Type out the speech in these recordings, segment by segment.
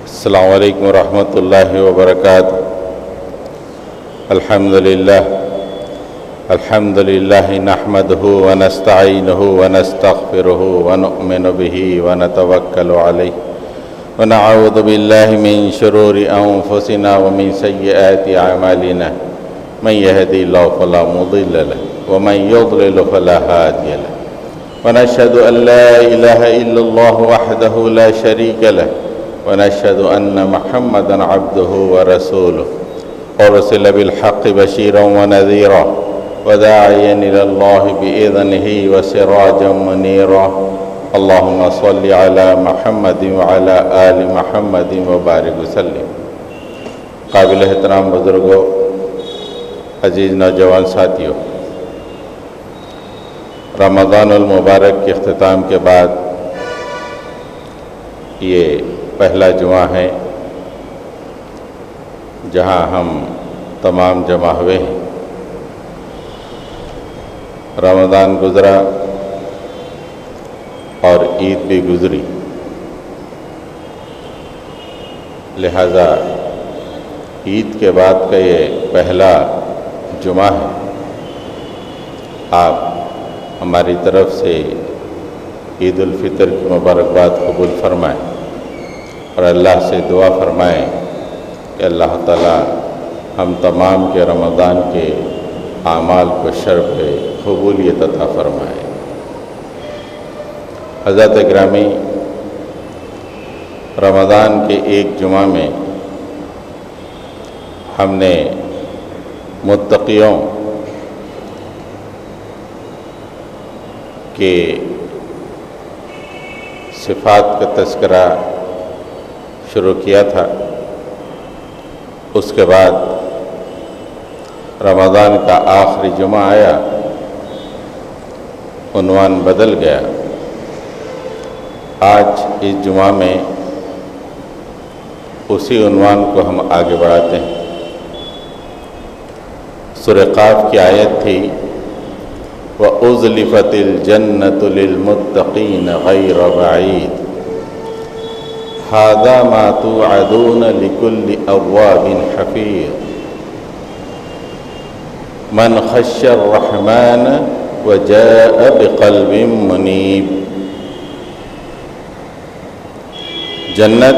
السلام علیکم ورحمۃ اللہ وبرکاتہ۔ الحمد للہ نحمدہ ونستعینہ ونستغفرہ ونؤمن بہ ونتوکل علیہ ونعوذ باللہ من شرور انفسنا ومن سیئات اعمالنا من یہدی اللہ فلا مضل لہ ومن یضلل فلا ہادی لہ ونشہد ان لا الہ الا اللہ وحدہ لا شریک لہ ونشهد أن محمدا عبده ورسوله أرسل بالحق بشيرا ونذيرا وداعيا إلى الله بإذنه وسراجا منيرا اللهم صل على محمد وعلى آل محمد وبارك وسلم۔ قابل احترام بزرگوں، عزیز نوجوان ساتھیوں، رمضان المبارک کے اختتام کے بعد یہ پہلا جمعہ ہے جہاں ہم تمام جمع ہوئے ہیں۔ رمضان گزرا اور عید بھی گزری، لہذا عید کے بعد کا یہ پہلا جمعہ ہے۔ آپ ہماری طرف سے عید الفطر کی مبارکباد قبول فرمائیں اور اللہ سے دعا فرمائیں کہ اللہ تعالیٰ ہم تمام کے رمضان کے اعمال کو شرف قبولیت عطا فرمائے۔ حضرات گرامی، رمضان کے ایک جمعہ میں ہم نے متقیوں کے صفات کا تذکرہ شروع کیا تھا۔ اس کے بعد رمضان کا آخری جمعہ آیا، عنوان بدل گیا۔ آج اس جمعہ میں اسی عنوان کو ہم آگے بڑھاتے ہیں۔ سورہ قاف کی آیت تھی وَأُزْلِفَتِ الْجَنَّةُ لِلْمُتَّقِينَ غَيْرَ بَعِيدٍ هذا ما توعدون لكل أواب حفيظ من خشى الرحمن وجاء بقلب منيب۔ جنت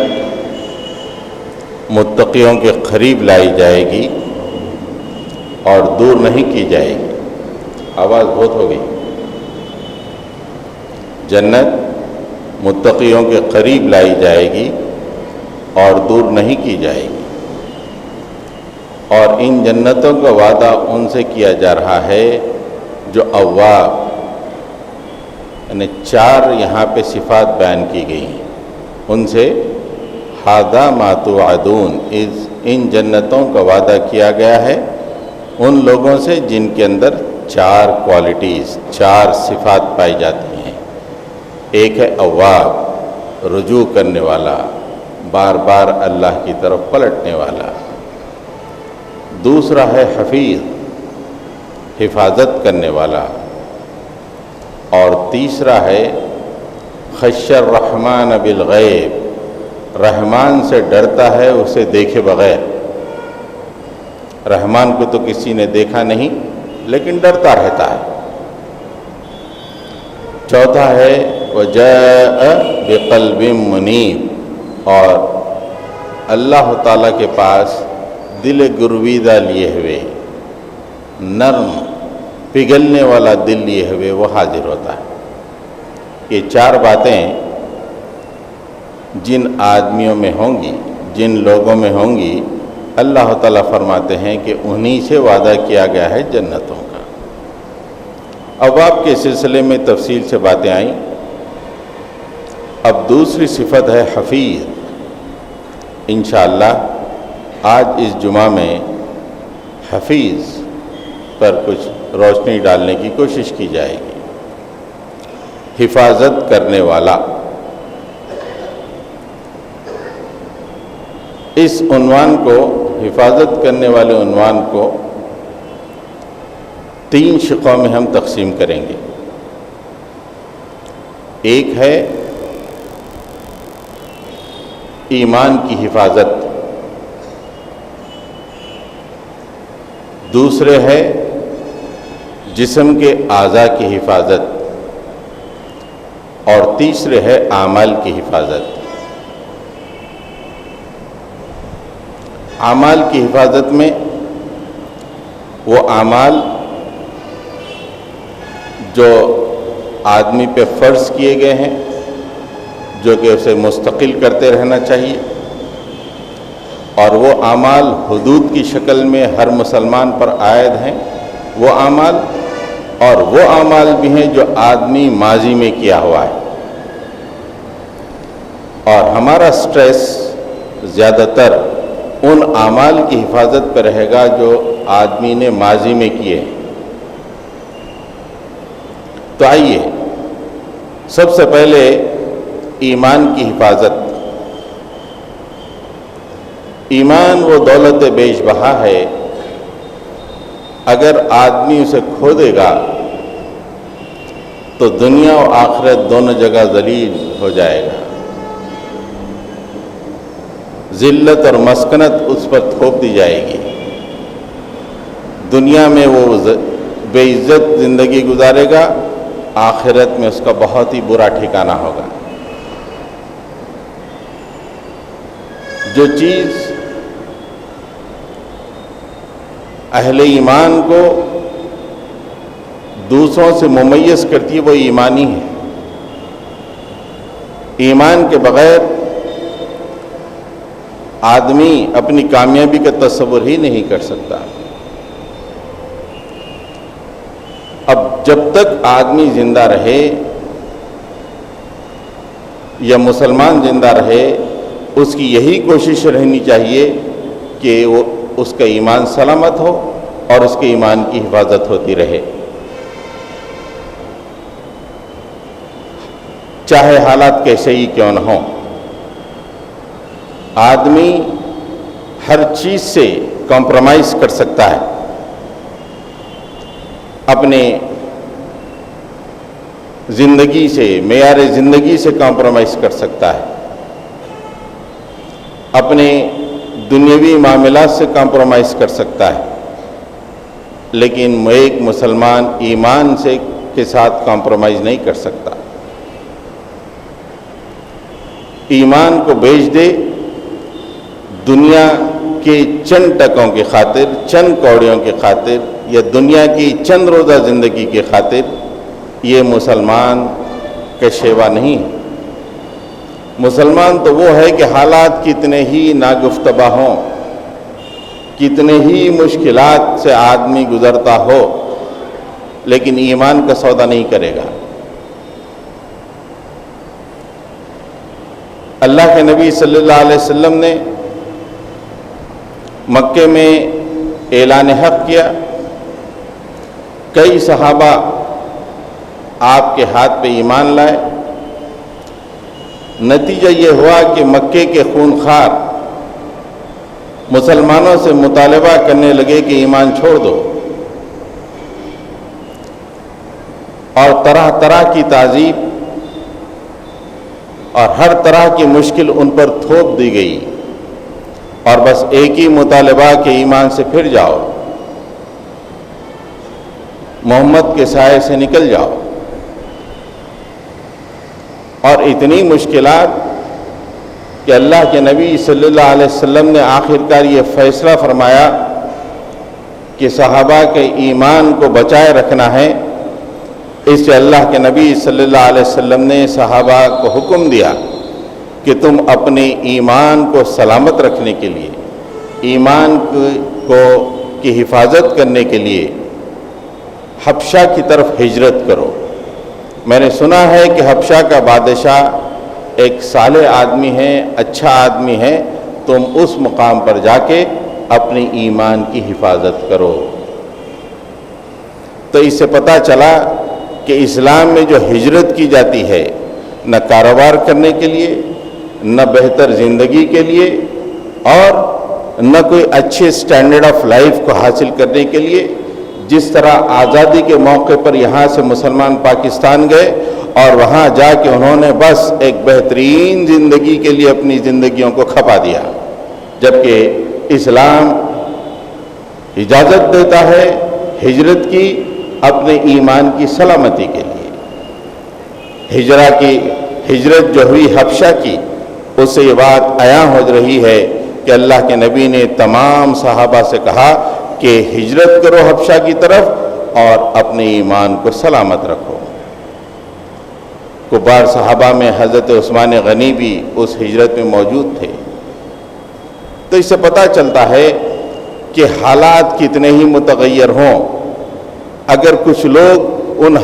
متقیوں کے قریب لائی جائے گی اور دور نہیں کی جائے گی۔ آواز بہت ہو گئی۔ جنت متقیوں کے قریب لائی جائے گی اور دور نہیں کی جائے گی، اور ان جنتوں کا وعدہ ان سے کیا جا رہا ہے جو اواب، یعنی چار یہاں پہ صفات بیان کی گئی ہیں ان سے۔ ھذا ما توعدون، ان جنتوں کا وعدہ کیا گیا ہے ان لوگوں سے جن کے اندر چار کوالٹیز، چار صفات پائی جاتی ہیں۔ ایک ہے اواب، رجوع کرنے والا، بار بار اللہ کی طرف پلٹنے والا۔ دوسرا ہے حفیظ، حفاظت کرنے والا۔ اور تیسرا ہے خشی الرحمن بالغیب، رحمان سے ڈرتا ہے اسے دیکھے بغیر۔ رحمان کو تو کسی نے دیکھا نہیں لیکن ڈرتا رہتا ہے۔ چوتھا ہے وجاء بقلب منیب، اور اللہ تعالیٰ کے پاس دل گرویدہ لیے ہوئے، نرم پگھلنے والا دل لیے ہوئے وہ حاضر ہوتا ہے۔ یہ چار باتیں جن آدمیوں میں ہوں گی، جن لوگوں میں ہوں گی، اللہ تعالیٰ فرماتے ہیں کہ انہی سے وعدہ کیا گیا ہے جنتوں کا۔ اواب کے سلسلے میں تفصیل سے باتیں آئیں۔ اب دوسری صفت ہے حفیظ۔ انشاءاللہ آج اس جمعہ میں حفیظ پر کچھ روشنی ڈالنے کی کوشش کی جائے گی۔ حفاظت کرنے والا، اس عنوان کو، حفاظت کرنے والے عنوان کو تین شقوں میں ہم تقسیم کریں گے۔ ایک ہے ایمان کی حفاظت، دوسرے ہے جسم کے اعضاء کی حفاظت، اور تیسرے ہے اعمال کی حفاظت۔ اعمال کی حفاظت میں وہ اعمال جو آدمی پہ فرض کیے گئے ہیں، جو کہ اسے مستقل کرتے رہنا چاہیے، اور وہ اعمال حدود کی شکل میں ہر مسلمان پر عائد ہیں وہ اعمال، اور وہ اعمال بھی ہیں جو آدمی ماضی میں کیا ہوا ہے۔ اور ہمارا سٹریس زیادہ تر ان اعمال کی حفاظت پہ رہے گا جو آدمی نے ماضی میں کیے۔ تو آئیے سب سے پہلے ایمان کی حفاظت۔ ایمان وہ دولت بیش بہا ہے، اگر آدمی اسے کھو دے گا تو دنیا و آخرت دونوں جگہ ذلیل ہو جائے گا، ذلت اور مسکنت اس پر تھوپ دی جائے گی۔ دنیا میں وہ بے عزت زندگی گزارے گا، آخرت میں اس کا بہت ہی برا ٹھکانہ ہوگا۔ جو چیز اہل ایمان کو دوسروں سے ممیز کرتی ہے وہ ایمانی ہے۔ ایمان کے بغیر آدمی اپنی کامیابی کا تصور ہی نہیں کر سکتا۔ اب جب تک آدمی زندہ رہے یا مسلمان زندہ رہے، اس کی یہی کوشش رہنی چاہیے کہ وہ اس کا ایمان سلامت ہو اور اس کے ایمان کی حفاظت ہوتی رہے، چاہے حالات کیسے ہی کیوں نہ ہوں۔ آدمی ہر چیز سے کمپرومائز کر سکتا ہے، اپنے زندگی سے، معیار زندگی سے کمپرومائز کر سکتا ہے، اپنے دنیاوی معاملات سے کمپرومائز کر سکتا ہے، لیکن ایک مسلمان ایمان کے ساتھ کمپرومائز نہیں کر سکتا۔ ایمان کو بیچ دے دنیا کے چند ٹکوں کی خاطر، چند کوڑیوں کی خاطر، یا دنیا کی چند روزہ زندگی کی خاطر، یہ مسلمان کا شیوا نہیں ہے۔ مسلمان تو وہ ہے کہ حالات کتنے ہی ناگفتبا ہوں، کتنے ہی مشکلات سے آدمی گزرتا ہو، لیکن ایمان کا سودا نہیں کرے گا۔ اللہ کے نبی صلی اللہ علیہ وسلم نے مکے میں اعلان حق کیا، کئی صحابہ آپ کے ہاتھ پہ ایمان لائے، نتیجہ یہ ہوا کہ مکے کے خونخوار مسلمانوں سے مطالبہ کرنے لگے کہ ایمان چھوڑ دو، اور طرح طرح کی تعذیب اور ہر طرح کی مشکل ان پر تھوپ دی گئی، اور بس ایک ہی مطالبہ کہ ایمان سے پھر جاؤ، محمد کے سائے سے نکل جاؤ۔ اور اتنی مشکلات کہ اللہ کے نبی صلی اللہ علیہ وسلم نے آخر کار یہ فیصلہ فرمایا کہ صحابہ کے ایمان کو بچائے رکھنا ہے، اس سے اللہ کے نبی صلی اللہ علیہ وسلم نے صحابہ کو حکم دیا کہ تم اپنے ایمان کو سلامت رکھنے کے لیے، ایمان کی حفاظت کرنے کے لیے حبشہ کی طرف ہجرت کرو۔ میں نے سنا ہے کہ حبشہ کا بادشاہ ایک صالح آدمی ہے، اچھا آدمی ہے، تم اس مقام پر جا کے اپنی ایمان کی حفاظت کرو۔ تو اس سے پتہ چلا کہ اسلام میں جو ہجرت کی جاتی ہے، نہ کاروبار کرنے کے لیے، نہ بہتر زندگی کے لیے، اور نہ کوئی اچھے سٹینڈرڈ آف لائف کو حاصل کرنے کے لیے، جس طرح آزادی کے موقع پر یہاں سے مسلمان پاکستان گئے اور وہاں جا کے انہوں نے بس ایک بہترین زندگی کے لیے اپنی زندگیوں کو کھپا دیا، جبکہ اسلام اجازت دیتا ہے ہجرت کی اپنے ایمان کی سلامتی کے لیے۔ ہجرت جو ہوئی حبشہ کی، اس سے یہ بات عیاں ہو رہی ہے کہ اللہ کے نبی نے تمام صحابہ سے کہا کہ ہجرت کرو حبشہ کی طرف اور اپنے ایمان کو سلامت رکھو۔ کبار صحابہ میں حضرت عثمان غنی بھی اس ہجرت میں موجود تھے۔ تو اس سے پتہ چلتا ہے کہ حالات کتنے ہی متغیر ہوں، اگر کچھ لوگ ان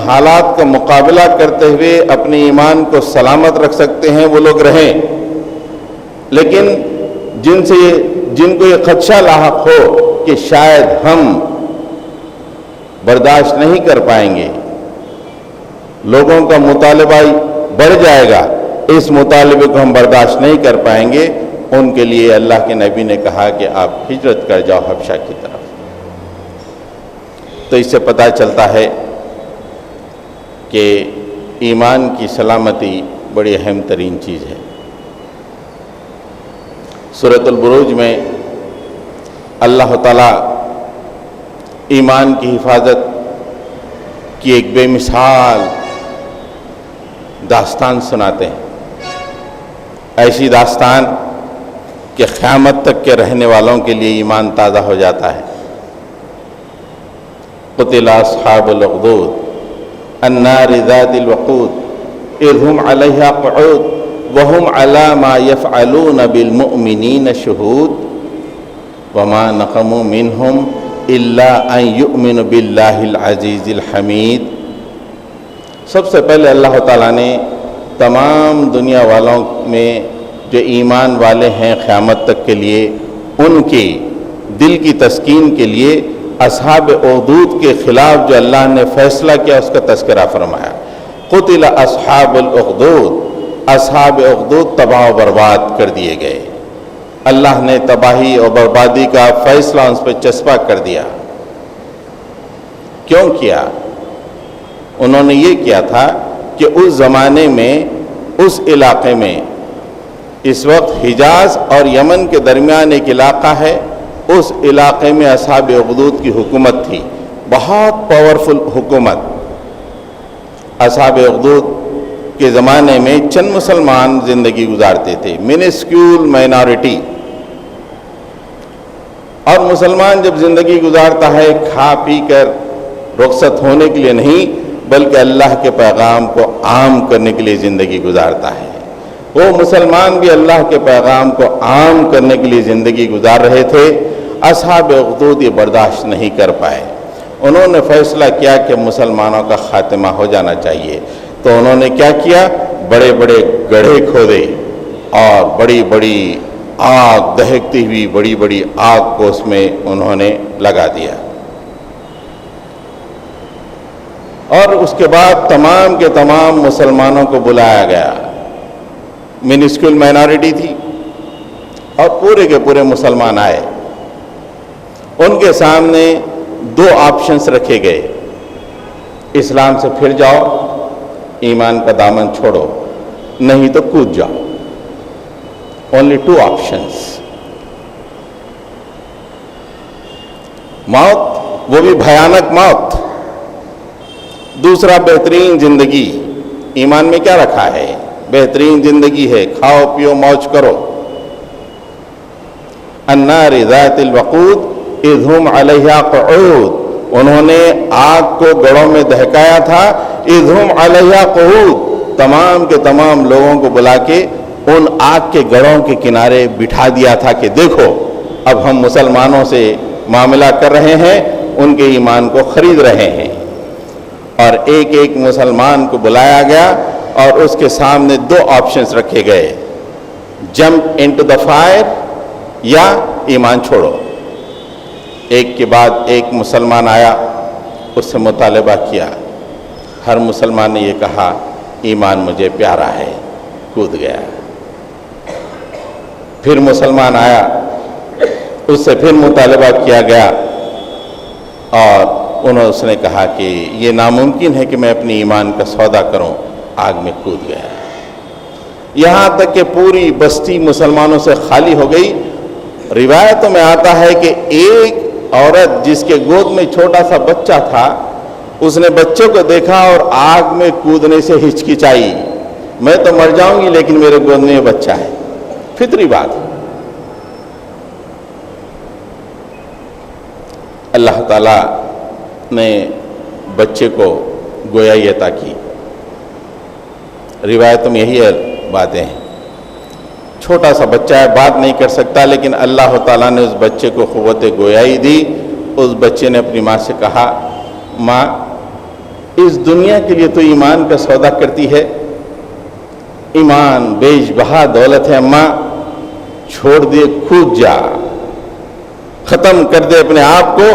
حالات کا مقابلہ کرتے ہوئے اپنے ایمان کو سلامت رکھ سکتے ہیں، وہ لوگ رہیں، لیکن جن کو یہ خدشہ لاحق ہو کہ شاید ہم برداشت نہیں کر پائیں گے، لوگوں کا مطالبہ بڑھ جائے گا، اس مطالبے کو ہم برداشت نہیں کر پائیں گے، ان کے لیے اللہ کے نبی نے کہا کہ آپ ہجرت کر جاؤ حبشہ کی طرف۔ تو اس سے پتہ چلتا ہے کہ ایمان کی سلامتی بڑی اہم ترین چیز ہے۔ سورۃ البروج میں اللہ تعالیٰ ایمان کی حفاظت کی ایک بے مثال داستان سناتے ہیں، ایسی داستان کہ قیامت تک کے رہنے والوں کے لیے ایمان تازہ ہو جاتا ہے۔ قتل اصحاب الاخدود النار ذات الوقود اذ هم علیہا قعود وهم علی ما یفعلون بالمؤمنین شہود وما نقموا منہم الا ان یؤمنوا باللہ العزیز الحمید۔ سب سے پہلے اللہ تعالیٰ نے تمام دنیا والوں میں جو ایمان والے ہیں قیامت تک کے لیے، ان کی دل کی تسکین کے لیے اصحاب اخدود کے خلاف جو اللہ نے فیصلہ کیا اس کا تذکرہ فرمایا۔ قتل اصحاب الاخدود، اصحاب اخدود تباہ و برباد کر دیے گئے، اللہ نے تباہی اور بربادی کا فیصلہ ان پہ چسپاں کر دیا۔ کیوں کیا؟ انہوں نے یہ کیا تھا کہ اس زمانے میں اس علاقے میں، اس وقت حجاز اور یمن کے درمیان ایک علاقہ ہے، اس علاقے میں اصحاب اخدود کی حکومت تھی، بہت پاورفل حکومت۔ اصحاب اخدود کے زمانے میں چند مسلمان زندگی گزارتے تھے، منسکیول مائنورٹی، اور مسلمان جب زندگی گزارتا ہے کھا پی کر رخصت ہونے کے لیے نہیں بلکہ اللہ کے پیغام کو عام کرنے کے لیے زندگی گزارتا ہے۔ وہ مسلمان بھی اللہ کے پیغام کو عام کرنے کے لیے زندگی گزار رہے تھے۔ اصحاب اخدود یہ برداشت نہیں کر پائے، انہوں نے فیصلہ کیا کہ مسلمانوں کا خاتمہ ہو جانا چاہیے۔ تو انہوں نے کیا کیا؟ بڑے بڑے گڑھے کھودے اور بڑی بڑی آگ، دہکتی ہوئی بڑی بڑی آگ کو اس میں انہوں نے لگا دیا، اور اس کے بعد تمام کے تمام مسلمانوں کو بلایا گیا۔ منسکیول مائنورٹی تھی اور پورے کے پورے مسلمان آئے، ان کے سامنے دو آپشنز رکھے گئے، اسلام سے پھر جاؤ، ایمان کا دامن چھوڑو، نہیں تو کود جاؤ۔ only two options، موت، وہ بھی بھیانک موت، دوسرا بہترین زندگی۔ ایمان میں کیا رکھا ہے؟ بہترین زندگی ہے، کھاؤ پیو موج کرو۔ النار ذات الوقود اذ هم علیہا قعود، انہوں نے آگ کو گڑھوں میں دہکایا تھا، اذ هم علیہا قعود، تمام کے تمام لوگوں کو بلا کے ان آگ کے گڑھوں کے کنارے بٹھا دیا تھا کہ دیکھو اب ہم مسلمانوں سے معاملہ کر رہے ہیں، ان کے ایمان کو خرید رہے ہیں۔ اور ایک ایک مسلمان کو بلایا گیا اور اس کے سامنے دو آپشنز رکھے گئے، جمپ انٹو دا فائر یا ایمان چھوڑو۔ ایک کے بعد ایک مسلمان آیا، اس سے مطالبہ کیا، ہر مسلمان نے یہ کہا ایمان مجھے پیارا ہے، کود گیا۔ پھر مسلمان آیا، اس سے پھر مطالبہ کیا گیا، اور اس نے کہا کہ یہ ناممکن ہے کہ میں اپنی ایمان کا سودا کروں، آگ میں کود گیا، یہاں تک کہ پوری بستی مسلمانوں سے خالی ہو گئی۔ روایتوں میں آتا ہے کہ ایک عورت جس کے گود میں چھوٹا سا بچہ تھا، اس نے بچے کو دیکھا اور آگ میں کودنے سے ہچکچائی، میں تو مر جاؤں گی لیکن میرے گود میں یہ بچہ ہے۔ فطری بات ہے۔ اللہ تعالیٰ نے بچے کو گویائی عطا کی۔ روایتوں میں یہی باتیں ہیں، چھوٹا سا بچہ ہے، بات نہیں کر سکتا، لیکن اللہ تعالیٰ نے اس بچے کو قوت گویائی دی۔ اس بچے نے اپنی ماں سے کہا، ماں اس دنیا کے لیے تو ایمان کا سودا کرتی ہے، ایمان بیش بہا دولت ہے، ماں چھوڑ دے، کھود جا، ختم کر دے اپنے آپ کو،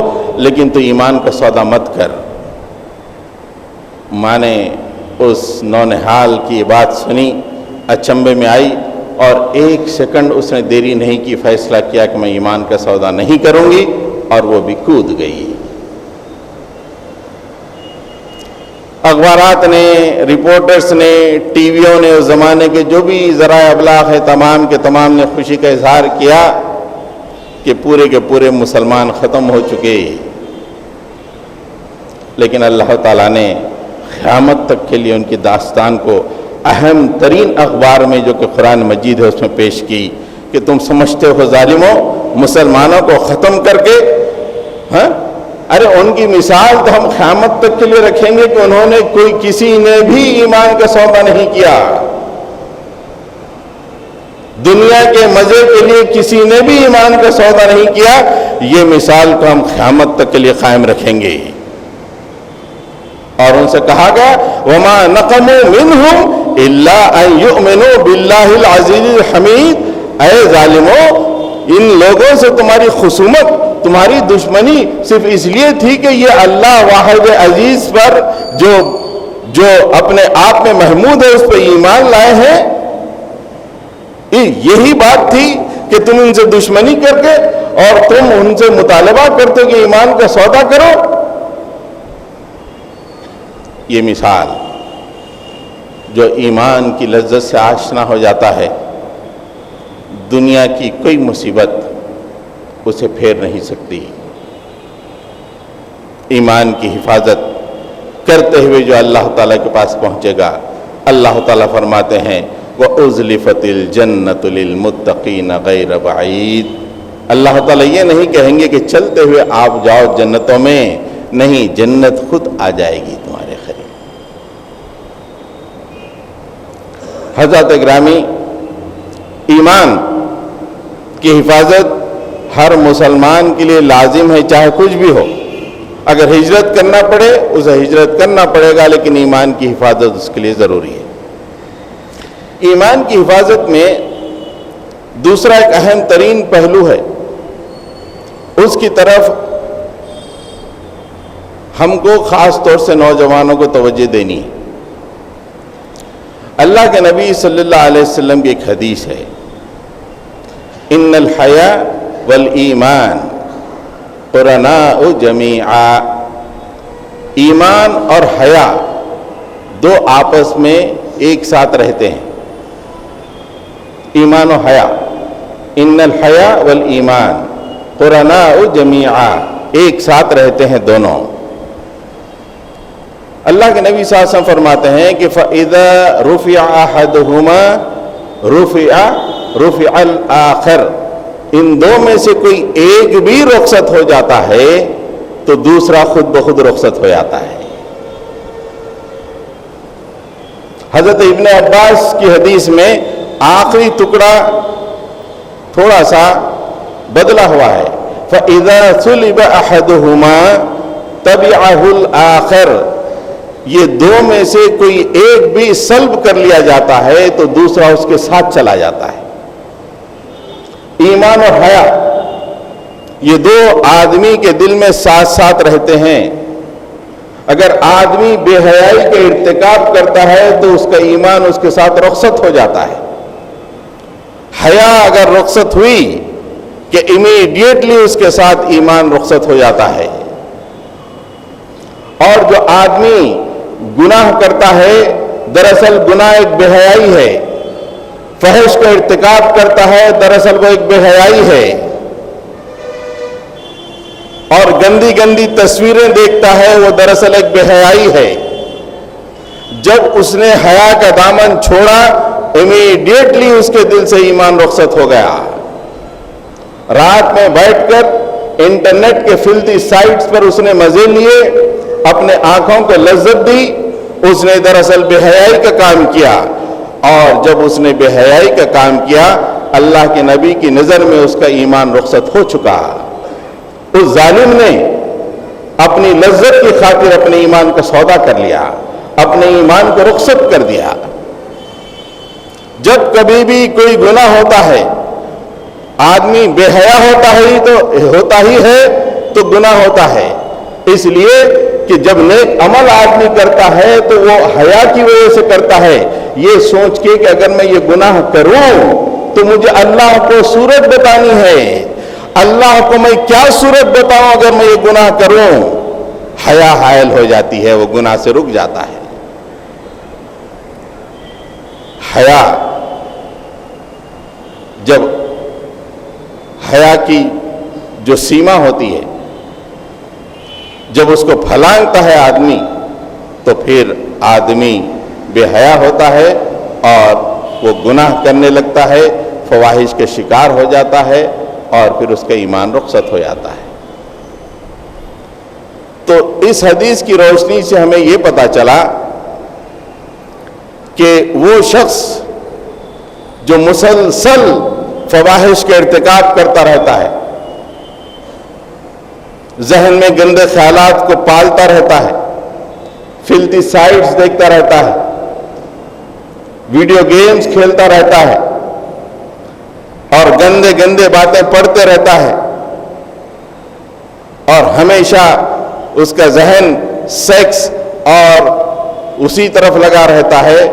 لیکن تو ایمان کا سودا مت کر۔ ماں نے اس نونہال کی بات سنی، اچنبے میں آئی، اور ایک سیکنڈ اس نے دیری نہیں کی، فیصلہ کیا کہ میں ایمان کا سودا نہیں کروں گی، اور وہ بھی کود گئی۔ اخبارات نے، رپورٹرز نے، ٹی ویوں نے، اس زمانے کے جو بھی ذرائع ابلاغ ہے تمام کے تمام نے خوشی کا اظہار کیا کہ پورے کے پورے مسلمان ختم ہو چکے، لیکن اللہ تعالیٰ نے قیامت تک کے لیے ان کی داستان کو اہم ترین اخبار میں جو کہ قرآن مجید ہے اس میں پیش کی کہ تم سمجھتے ہو ظالموں مسلمانوں کو ختم کر کے، ہاں ارے ان کی مثال تو ہم قیامت تک کے لیے رکھیں گے کہ انہوں نے کسی نے بھی ایمان کا سودا نہیں کیا، دنیا کے مزے کے لیے کسی نے بھی ایمان کا سودا نہیں کیا، یہ مثال کو ہم قیامت تک کے لیے قائم رکھیں گے۔ اور ان سے کہا گیا وما نقموا منهم الا ان يؤمنوا بالله العزيز الحمید، اے ظالموں ان لوگوں سے تمہاری خصومت، تمہاری دشمنی صرف اس لیے تھی کہ یہ اللہ واحد عزیز پر جو اپنے آپ میں محمود ہے اس پہ ایمان لائے ہیں، یہی بات تھی کہ تم ان سے دشمنی کر کے اور تم ان سے مطالبہ کرتے کہ ایمان کا سودا کرو۔ یہ مثال جو ایمان کی لذت سے آشنا ہو جاتا ہے، دنیا کی کوئی مصیبت اسے پھیر نہیں سکتی۔ ایمان کی حفاظت کرتے ہوئے جو اللہ تعالیٰ کے پاس پہنچے گا، اللہ تعالیٰ فرماتے ہیں وَأُزْلِفَتِ الْجَنَّةُ لِلْمُتَّقِينَ غَيْرَ بَعِيدٍ، اللہ تعالیٰ یہ نہیں کہیں گے کہ چلتے ہوئے آپ جاؤ جنتوں میں، نہیں، جنت خود آ جائے گی تمہارے قریب۔ حضرت گرامی، ایمان کی حفاظت ہر مسلمان کے لیے لازم ہے، چاہے کچھ بھی ہو، اگر ہجرت کرنا پڑے اسے ہجرت کرنا پڑے گا، لیکن ایمان کی حفاظت اس کے لیے ضروری ہے۔ ایمان کی حفاظت میں دوسرا ایک اہم ترین پہلو ہے، اس کی طرف ہم کو خاص طور سے نوجوانوں کو توجہ دینی ہے۔ اللہ کے نبی صلی اللہ علیہ وسلم کی ایک حدیث ہے، ان الحیا والایمان قرناء جمیعا، ایمان اور حیا دو آپس میں ایک ساتھ رہتے ہیں، ایمان و حیا، ان الحیا والایمان قرناء جمیعا، ایک ساتھ رہتے ہیں دونوں۔ اللہ کے نبی صلی اللہ علیہ وسلم فرماتے ہیں کہ فَإِذَا رُفِعَ أَحَدُهُمَا رُفِعَ الْآخَرُ، ان دو میں سے کوئی ایک بھی رخصت ہو جاتا ہے تو دوسرا خود بخود رخصت ہو جاتا ہے۔ حضرت ابن عباس کی حدیث میں آخری ٹکڑا تھوڑا سا بدلا ہوا ہے، فَإِذَا سُلِبَ أَحَدُهُمَا تَبِعَهُ الْآخَرُ، یہ دو میں سے کوئی ایک بھی سلب کر لیا جاتا ہے تو دوسرا اس کے ساتھ چلا جاتا ہے۔ ایمان اور حیا یہ دو آدمی کے دل میں ساتھ ساتھ رہتے ہیں، اگر آدمی بے حیائی کا ارتکاب کرتا ہے تو اس کا ایمان اس کے ساتھ رخصت ہو جاتا ہے، حیا اگر رخصت ہوئی کہ امیڈیٹلی اس کے ساتھ ایمان رخصت ہو جاتا ہے۔ اور جو آدمی گناہ کرتا ہے دراصل گناہ ایک بے حیائی ہے، فحش کا ارتکاب کرتا ہے دراصل وہ ایک بے حیائی ہے، اور گندی گندی تصویریں دیکھتا ہے وہ دراصل ایک بے حیائی ہے۔ جب اس نے حیا کا دامن چھوڑا امیڈیٹلی اس کے دل سے ایمان رخصت ہو گیا۔ رات میں بیٹھ کر انٹرنیٹ کے فلتی سائٹس پر اس نے مزے لیے، اپنے آنکھوں کو لذت دی، اس نے دراصل بے حیائی کا کام کیا، اور جب اس نے بے حیائی کا کام کیا اللہ کے نبی کی نظر میں اس کا ایمان رخصت ہو چکا۔ اس ظالم نے اپنی لذت کی خاطر اپنے ایمان کا سودا کر لیا، اپنے ایمان کو رخصت کر دیا۔ جب کبھی بھی کوئی گناہ ہوتا ہے آدمی بے حیا ہوتا ہی ہے تو گناہ ہوتا ہے، اس لیے کہ جب نیک عمل آدمی کرتا ہے تو وہ حیا کی وجہ سے کرتا ہے، یہ سوچ کے کہ اگر میں یہ گناہ کروں تو مجھے اللہ کو صورت بتانی ہے، اللہ کو میں کیا صورت بتاؤں اگر میں یہ گناہ کروں، حیا حائل ہو جاتی ہے، وہ گناہ سے رک جاتا ہے۔ حیا جب حیا کی جو سیما ہوتی ہے جب اس کو پھلانگتا ہے آدمی تو پھر آدمی بے حیا ہوتا ہے اور وہ گناہ کرنے لگتا ہے، فواحش کے شکار ہو جاتا ہے اور پھر اس کا ایمان رخصت ہو جاتا ہے۔ تو اس حدیث کی روشنی سے ہمیں یہ پتہ چلا کہ وہ شخص جو مسلسل فواحش کا ارتکاب کرتا رہتا ہے، ذہن میں گندے خیالات کو پالتا رہتا ہے، فلتی سائٹس دیکھتا رہتا ہے، ویڈیو گیمز کھیلتا رہتا ہے اور گندے گندے باتیں پڑھتے رہتا ہے، اور ہمیشہ اس کا ذہن سیکس اور اسی طرف لگا رہتا ہے،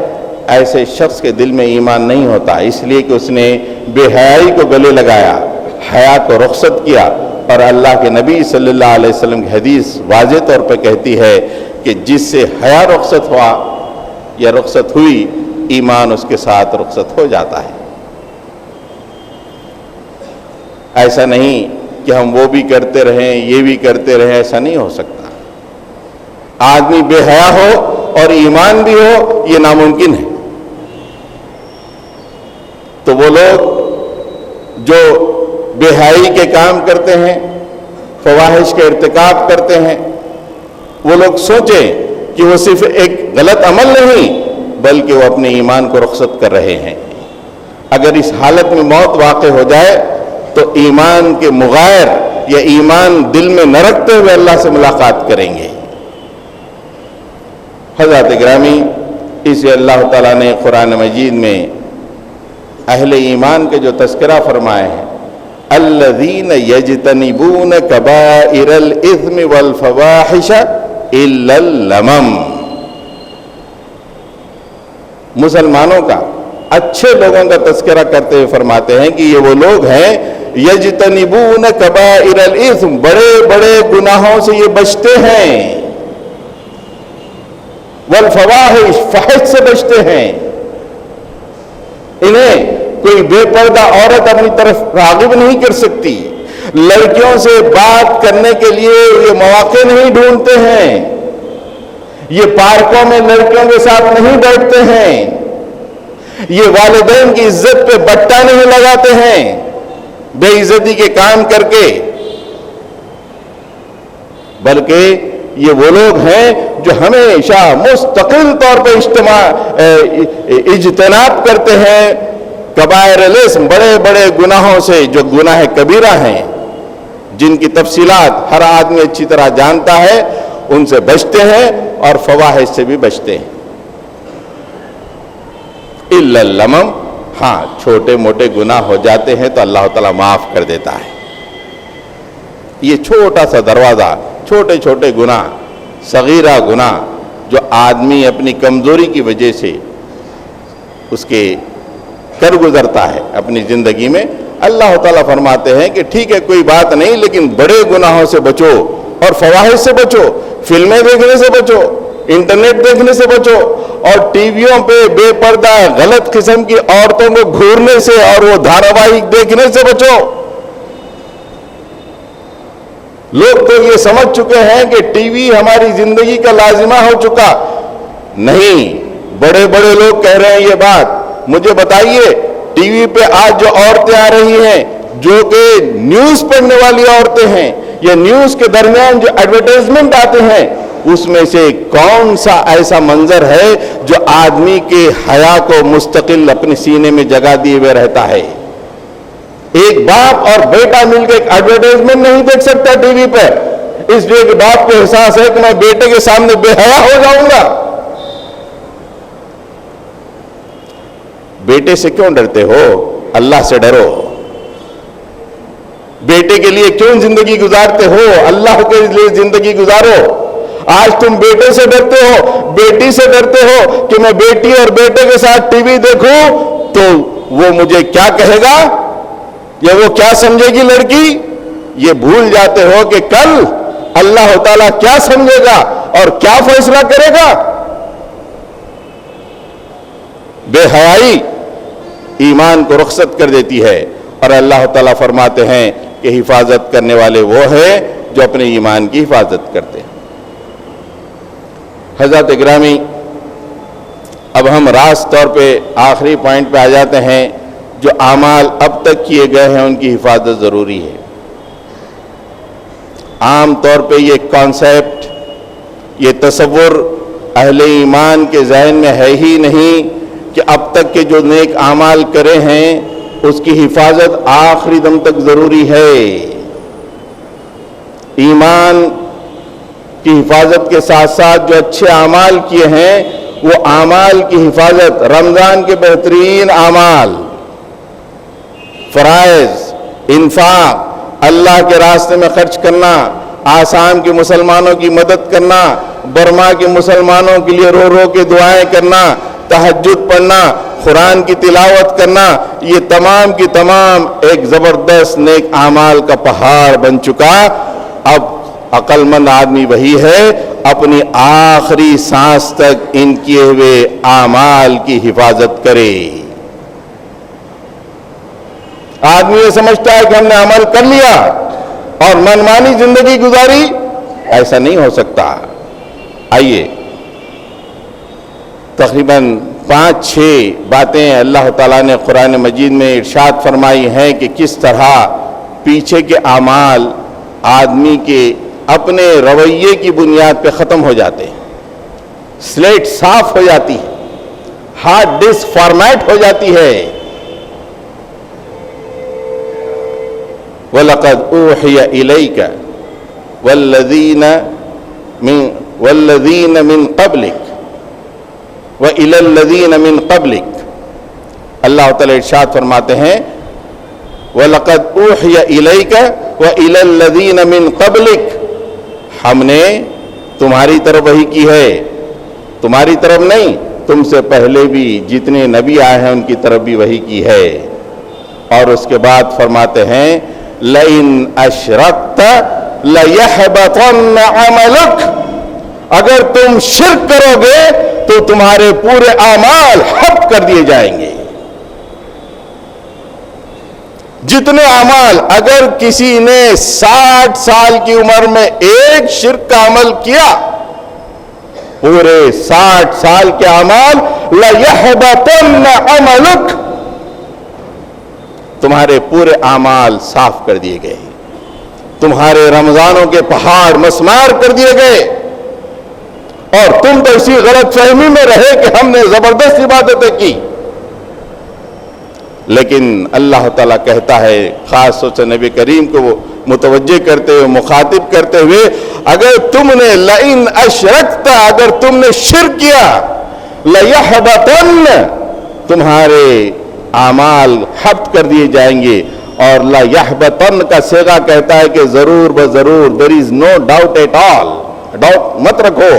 ایسے شخص کے دل میں ایمان نہیں ہوتا، اس لیے کہ اس نے بے حیائی کو گلے لگایا، حیا کو رخصت کیا۔ اور اللہ کے نبی صلی اللہ علیہ وسلم کی حدیث واضح طور پہ کہتی ہے کہ جس سے حیا رخصت ہوا یا رخصت ہوئی ایمان اس کے ساتھ رخصت ہو جاتا ہے۔ ایسا نہیں کہ ہم وہ بھی کرتے رہیں یہ بھی کرتے رہیں، ایسا نہیں ہو سکتا۔ آدمی بے حیا ہو اور ایمان بھی ہو یہ ناممکن ہے۔ تو وہ لوگ جو بے حیائی کے کام کرتے ہیں، فواحش کے ارتکاب کرتے ہیں، وہ لوگ سوچیں کہ وہ صرف ایک غلط عمل نہیں بلکہ وہ اپنے ایمان کو رخصت کر رہے ہیں۔ اگر اس حالت میں موت واقع ہو جائے تو ایمان کے مغائر یا ایمان دل میں نہ رکھتے ہوئے اللہ سے ملاقات کریں گے۔ حضرات گرامی، اسے اللہ تعالیٰ نے قرآن مجید میں اہل ایمان کے جو تذکرہ فرمائے ہیں، الذین یجتنبون کبائر الاثم والفواحش الا اللمم، مسلمانوں کا اچھے لوگوں کا تذکرہ کرتے ہوئے فرماتے ہیں کہ یہ وہ لوگ ہیں یجتنبون کبائر الاثم، بڑے بڑے گناہوں سے یہ بچتے ہیں، والفواحش، فحش سے بچتے ہیں۔ انہیں کوئی بے پردہ عورت اپنی طرف راغب نہیں کر سکتی، لڑکیوں سے بات کرنے کے لیے یہ مواقع نہیں ڈھونڈتے ہیں، یہ پارکوں میں لڑکیوں کے ساتھ نہیں بیٹھتے ہیں، یہ والدین کی عزت پہ بٹا نہیں لگاتے ہیں بے عزتی کے کام کر کے، بلکہ یہ وہ لوگ ہیں جو ہمیشہ مستقل طور پہ اجتناب کرتے ہیں کبائر الاسم، بڑے بڑے گناہوں سے، جو گناہ کبیرہ ہیں جن کی تفصیلات ہر آدمی اچھی طرح جانتا ہے، ان سے بچتے ہیں اور فواحش سے بھی بچتے ہیں۔ الا اللمم، ہاں چھوٹے موٹے گناہ ہو جاتے ہیں تو اللہ تعالیٰ معاف کر دیتا ہے۔ یہ چھوٹا سا دروازہ، چھوٹے چھوٹے گناہ، صغیرہ گناہ جو آدمی اپنی کمزوری کی وجہ سے اس کے کر گزرتا ہے اپنی زندگی میں، اللہ تعالیٰ فرماتے ہیں کہ ٹھیک ہے کوئی بات نہیں، لیکن بڑے گناہوں سے بچو اور فواحش سے بچو، فلمیں دیکھنے سے بچو، انٹرنیٹ دیکھنے سے بچو، اور ٹی ویوں پہ بے پردہ غلط قسم کی عورتوں کو گھورنے سے اور وہ دھاراواہک دیکھنے سے بچو۔ لوگ تو یہ سمجھ چکے ہیں کہ ٹی وی ہماری زندگی کا لازمہ ہو چکا۔ نہیں، بڑے بڑے لوگ کہہ رہے ہیں یہ بات۔ مجھے بتائیے، ٹی وی پہ آج جو عورتیں آ رہی ہیں جو کہ نیوز پڑھنے والی عورتیں ہیں، یا نیوز کے درمیان جو ایڈورٹائزمنٹ آتے ہیں، اس میں سے کون سا ایسا منظر ہے جو آدمی کے حیا کو مستقل اپنے سینے میں جگہ دیے ہوئے رہتا ہے؟ ایک باپ اور بیٹا مل کے ایک ایڈورٹائزمنٹ نہیں دیکھ سکتا ٹی وی پہ، اس لیے کہ باپ کو احساس ہے کہ میں بیٹے کے سامنے بے حیا ہو جاؤں گا۔ بیٹے سے کیوں ڈرتے ہو؟ اللہ سے ڈرو۔ بیٹے کے لیے کیوں زندگی گزارتے ہو؟ اللہ کے لیے زندگی گزارو۔ آج تم بیٹے سے ڈرتے ہو، بیٹی سے ڈرتے ہو کہ میں بیٹی اور بیٹے کے ساتھ ٹی وی دیکھوں تو وہ مجھے کیا کہے گا یا وہ کیا سمجھے گی لڑکی۔ یہ بھول جاتے ہو کہ کل اللہ تعالیٰ کیا سمجھے گا اور کیا فیصلہ کرے گا۔ بے حیائی ایمان کو رخصت کر دیتی ہے، اور اللہ تعالیٰ فرماتے ہیں کہ حفاظت کرنے والے وہ ہیں جو اپنے ایمان کی حفاظت کرتے ہیں۔ حضرات گرامی، اب ہم راست طور پہ آخری پوائنٹ پہ آ جاتے ہیں۔ جو اعمال اب تک کیے گئے ہیں ان کی حفاظت ضروری ہے۔ عام طور پہ یہ کانسیپٹ، یہ تصور اہل ایمان کے ذہن میں ہے ہی نہیں کہ اب تک کے جو نیک اعمال کرے ہیں اس کی حفاظت آخری دم تک ضروری ہے۔ ایمان کی حفاظت کے ساتھ ساتھ جو اچھے اعمال کیے ہیں وہ اعمال کی حفاظت، رمضان کے بہترین اعمال، فرائض، انفاق، اللہ کے راستے میں خرچ کرنا، آسام کے مسلمانوں کی مدد کرنا، برما کے مسلمانوں کے لیے رو رو کے دعائیں کرنا، تہجد پڑھنا، قرآن کی تلاوت کرنا، یہ تمام کی تمام ایک زبردست نیک اعمال کا پہاڑ بن چکا۔ اب عقل مند آدمی وہی ہے اپنی آخری سانس تک ان کیے ہوئے اعمال کی حفاظت کرے۔ آدمی یہ سمجھتا ہے کہ ہم نے عمل کر لیا اور منمانی زندگی گزاری، ایسا نہیں ہو سکتا۔ آئیے تقریباً 5-6 باتیں اللہ تعالیٰ نے قرآن مجید میں ارشاد فرمائی ہیں کہ کس طرح پیچھے کے اعمال آدمی کے اپنے رویے کی بنیاد پہ ختم ہو جاتے ہیں، سلیٹ صاف ہو جاتی ہے، ہارڈ ڈسک فارمیٹ ہو جاتی ہے۔ وَلَقَدْ أُوحِيَ إِلَيْكَ وَالَّذِينَ مِن قَبْلِكَ وَإِلَى الَّذِينَ مِن قَبْلِكَ۔ اللہ تعالیٰ ارشاد فرماتے ہیں وَلَقَدْ أُوحِيَ إِلَيْكَ وَإِلَى الَّذِينَ مِن قَبْلِكَ، ہم نے تمہاری طرف وحی کی ہے، تمہاری طرف نہیں، تم سے پہلے بھی جتنے نبی آئے ہیں ان کی طرف بھی وحی کی ہے۔ اور اس کے بعد فرماتے ہیں لَإِنْ أَشْرَكْتَ لَيَحْبَطَنَّ عَمَلُكَ، اگر تم شرک کرو گے تو تمہارے پورے اعمال حب کر دیے جائیں گے۔ جتنے اعمال، اگر کسی نے 60 سال کی عمر میں ایک شرک کا عمل کیا، پورے 60 سال کے اعمال لَيَحْبَطَنَّ عَمَلُكَ، تمہارے پورے اعمال صاف کر دیے گئے، تمہارے رمضانوں کے پہاڑ مسمار کر دیے گئے، اور تم تو اسی غلط فہمی میں رہے کہ ہم نے زبردست عبادتیں کی۔ لیکن اللہ تعالیٰ کہتا ہے خاص طور سے نبی کریم کو وہ متوجہ کرتے ہوئے، مخاطب کرتے ہوئے، اگر تم نے لَإِنْ أَشْرَكْتَ، اگر تم نے شرک کیا، لَيَحْبَطَنَّ، تمہارے اعمال حبط کر دیے جائیں گے۔ اور لَيَحْبَطَنَّ کا صیغہ کہتا ہے کہ ضرور بضرور، there is no doubt at all، doubt مت رکھو،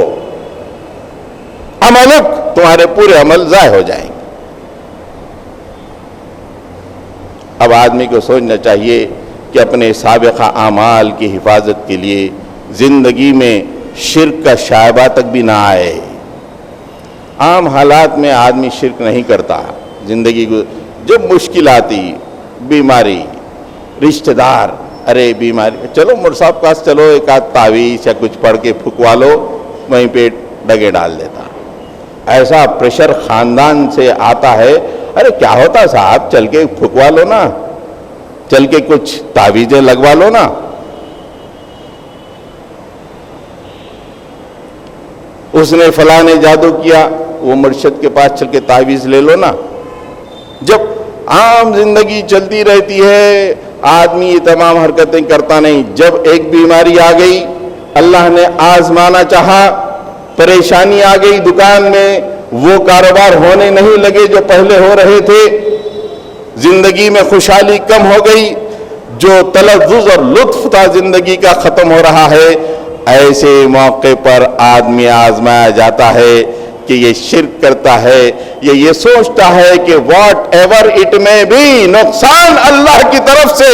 عملک، تمہارے پورے عمل ضائع ہو جائیں گے۔ اب آدمی کو سوچنا چاہیے کہ اپنے سابقہ اعمال کی حفاظت کے لیے زندگی میں شرک کا شائبہ تک بھی نہ آئے. عام حالات میں آدمی شرک نہیں کرتا. زندگی کو جب مشکل آتی, بیماری, رشتہ دار, ارے بیماری, چلو مر صاحب پاس چلو, ایک آدھ تعویذ یا کچھ پڑھ کے پھکوا لو, وہیں پہ ڈگے ڈال دیتا. ایسا پریشر خاندان سے آتا ہے, ارے کیا ہوتا صاحب, چل کے پھکوا لو نا, چل کے کچھ تعویذیں لگوا لو نا. اس نے فلاں نے جادو کیا, وہ مرشد کے پاس چل کے تعویذ لے لو نا. جب عام زندگی چلتی رہتی ہے, آدمی یہ تمام حرکتیں کرتا نہیں. جب ایک بیماری آ گئی, اللہ نے آزمانا چاہا, پریشانی آ گئی دکان میں, وہ کاروبار ہونے نہیں لگے جو پہلے ہو رہے تھے, زندگی میں خوشحالی کم ہو گئی, جو تلذذ اور لطف تھا زندگی کا ختم ہو رہا ہے. ایسے موقع پر آدمی آزمایا جاتا ہے کہ یہ شرک کرتا ہے, یہ سوچتا ہے کہ واٹ ایور اٹ میں بی, نقصان اللہ کی طرف سے,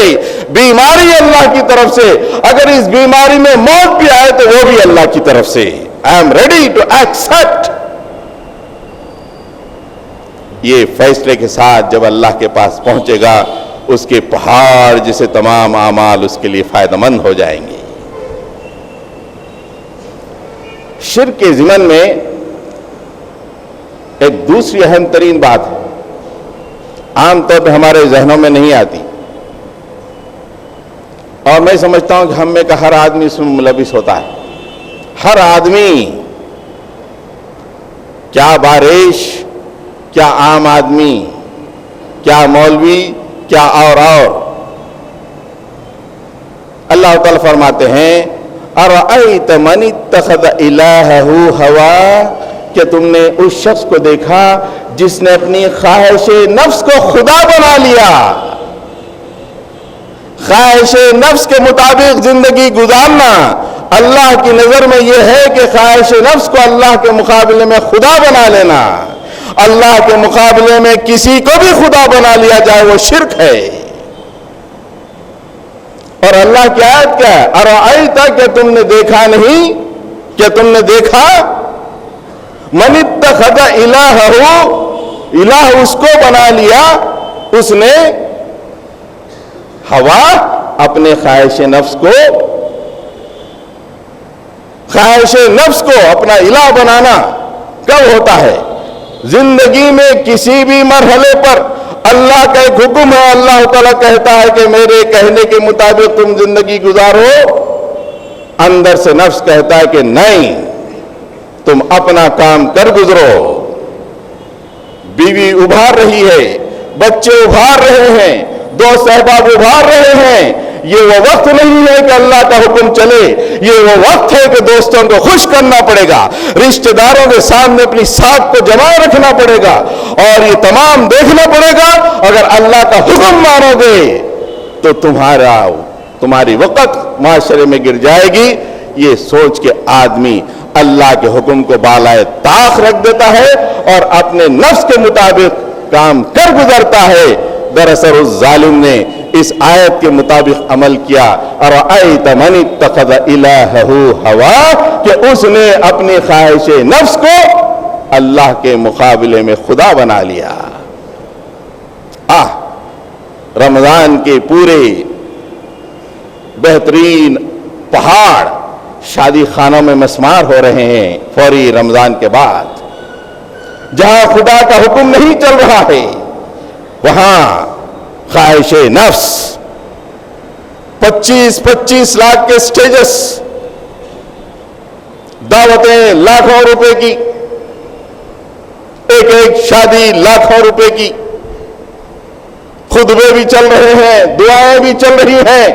بیماری اللہ کی طرف سے, اگر اس بیماری میں موت بھی آئے تو وہ بھی اللہ کی طرف سے. I am ready to accept. یہ فیصلے کے ساتھ جب اللہ کے پاس پہنچے گا, اس کے پہاڑ جسے تمام اعمال اس کے لیے فائدہ مند ہو جائیں گے. شرک کے ضمن میں ایک دوسری اہم ترین بات ہے, عام طور پہ ہمارے ذہنوں میں نہیں آتی, اور میں سمجھتا ہوں کہ ہم میں کا ہر آدمی اس میں ملوث ہوتا ہے. ہر آدمی, کیا بارش, کیا عام آدمی, کیا مولوی, کیا اور اللہ تعالیٰ فرماتے ہیں ارأیت من اتخذ الہہ ہوا, کہ تم نے اس شخص کو دیکھا جس نے اپنی خواہش نفس کو خدا بنا لیا. خواہش نفس کے مطابق زندگی گزارنا اللہ کی نظر میں یہ ہے کہ خواہش نفس کو اللہ کے مقابلے میں خدا بنا لینا. اللہ کے مقابلے میں کسی کو بھی خدا بنا لیا جائے وہ شرک ہے. اور اللہ کی آیت کیا ہے, ارأیت, کہ تم نے دیکھا نہیں, کہ تم نے دیکھا, من اتخذ الہہ, الہ اس کو بنا لیا, اس نے ہوا, اپنے خواہش نفس کو, خواہش نفس کو اپنا الہ بنانا کب ہوتا ہے؟ زندگی میں کسی بھی مرحلے پر اللہ کا ایک حکم ہے, اللہ تعالیٰ کہتا ہے کہ میرے کہنے کے مطابق تم زندگی گزارو, اندر سے نفس کہتا ہے کہ نہیں, تم اپنا کام کر گزرو. بیوی ابھار رہی ہے, بچے ابھار رہے ہیں, دوست احباب ابھار رہے ہیں, یہ وہ وقت نہیں ہے کہ اللہ کا حکم چلے, یہ وہ وقت ہے کہ دوستوں کو خوش کرنا پڑے گا, رشتہ داروں کے سامنے اپنی ساتھ کو جمع رکھنا پڑے گا, اور یہ تمام دیکھنا پڑے گا. اگر اللہ کا حکم مانو گے تو تمہاری وقت معاشرے میں گر جائے گی. یہ سوچ کے آدمی اللہ کے حکم کو بالائے طاق رکھ دیتا ہے اور اپنے نفس کے مطابق کام کر گزرتا ہے. دراصل اس ظالم نے اس آیت کے مطابق عمل کیا, ارأیت من اتخذ الہہ ہوا, کہ اس نے اپنی خواہش نفس کو اللہ کے مقابلے میں خدا بنا لیا. رمضان کے پورے بہترین پہاڑ شادی خانوں میں مسمار ہو رہے ہیں فوری رمضان کے بعد. جہاں خدا کا حکم نہیں چل رہا ہے وہاں خواہش نفس, 25 لاکھ کے سٹیجز, دعوتیں لاکھوں روپے کی, ایک شادی لاکھوں روپے کی, خطبے بھی چل رہے ہیں, دعائیں بھی چل رہی ہیں,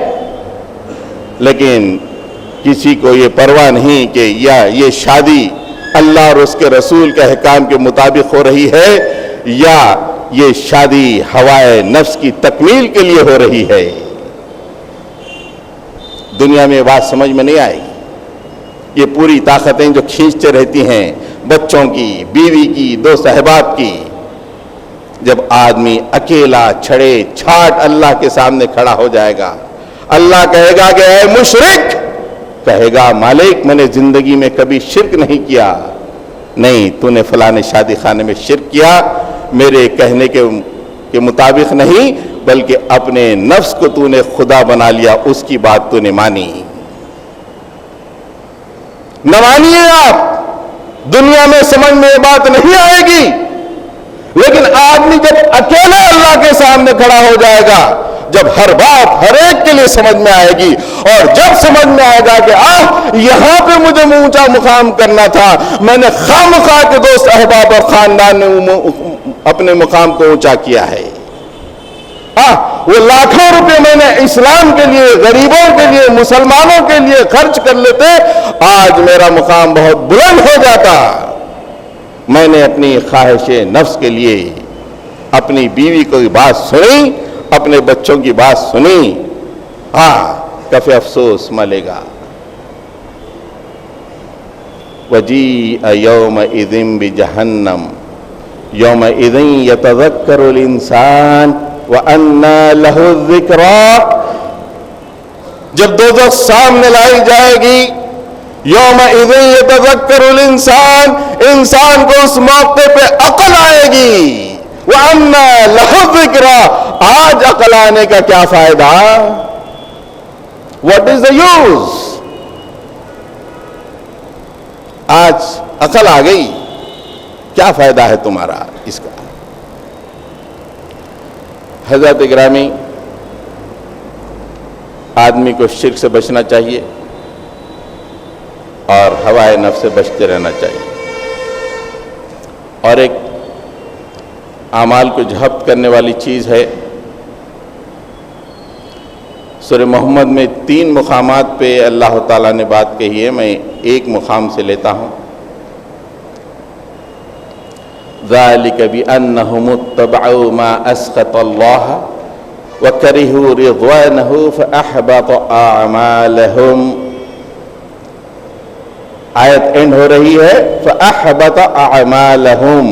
لیکن کسی کو یہ پرواہ نہیں کہ یہ شادی اللہ اور اس کے رسول کے احکام کے مطابق ہو رہی ہے یا یہ شادی ہوائے نفس کی تکمیل کے لیے ہو رہی ہے. دنیا میں بات سمجھ میں نہیں آئے گی. یہ پوری طاقتیں جو کھینچتے رہتی ہیں بچوں کی, بیوی کی, دوست احباب کی, جب آدمی اکیلا چھڑے چھاٹ اللہ کے سامنے کھڑا ہو جائے گا, اللہ کہے گا کہ اے مشرک, کہے گا مالک میں نے زندگی میں کبھی شرک نہیں کیا. نہیں، تو نے فلاں شادی خانے میں شرک کیا، میرے کہنے کے مطابق نہیں، بلکہ اپنے نفس کو تو نے خدا بنا لیا، اس کی بات تو نے مانی. نہ مانیے آپ، دنیا میں سمجھ میں یہ بات نہیں آئے گی، لیکن آدمی جب اکیلا اللہ کے سامنے کھڑا ہو جائے گا، جب ہر بات ہر ایک کے لیے سمجھ میں آئے گی، اور جب سمجھ میں آئے گا کہ یہاں پہ مجھے اونچا مقام کرنا تھا، میں نے خواہ کے دوست احباب اور خاندان نے اپنے مقام کو اونچا کیا ہے. وہ لاکھوں روپے میں نے اسلام کے لیے، غریبوں کے لیے، مسلمانوں کے لیے خرچ کر لیتے، آج میرا مقام بہت بلند ہو جاتا. میں نے اپنی خواہش نفس کے لیے اپنی بیوی کی بات سنی، اپنے بچوں کی بات سنی. کفِ افسوس ملے گا. وَجِيءَ يَوْمَئِذٍ بِجَهَنَّمَ يَوْمَئِذٍ يَتَذَكَّرُ الْإِنسَانُ وَأَنَّى لَهُ الذِّكْرَى. جب دوزخ سامنے لائی جائے گی، يَوْمَئِذٍ يَتَذَكَّرُ الْإِنسَانُ، انسان کو اس موقع پہ عقل آئے گی. وَأَنَّى لَهُ الذِّكْرَى، آج عقل آنے کا کیا فائدہ؟ What is the use؟ آج عقل آ گئی، کیا فائدہ ہے تمہارا اس کا؟ حضرات گرامی، آدمی کو شرک سے بچنا چاہیے اور ہوائے نفس سے بچتے رہنا چاہیے. اور ایک اعمال کو ضبط کرنے والی چیز ہے، سورہ محمد میں 3 مقامات پہ اللہ تعالیٰ نے بات کہی ہے، میں ایک مقام سے لیتا ہوں. ذَلِكَ بِأَنَّهُمُ اتَّبَعُوا مَا أَسْخَطَ اللَّهَ وَكَرِهُوا رِضْوَانَهُ فَأَحْبَطَ أَعْمَالَهُمْ. آیت اینڈ ہو رہی ہے فَأَحْبَطَ أَعْمَالَهُمْ،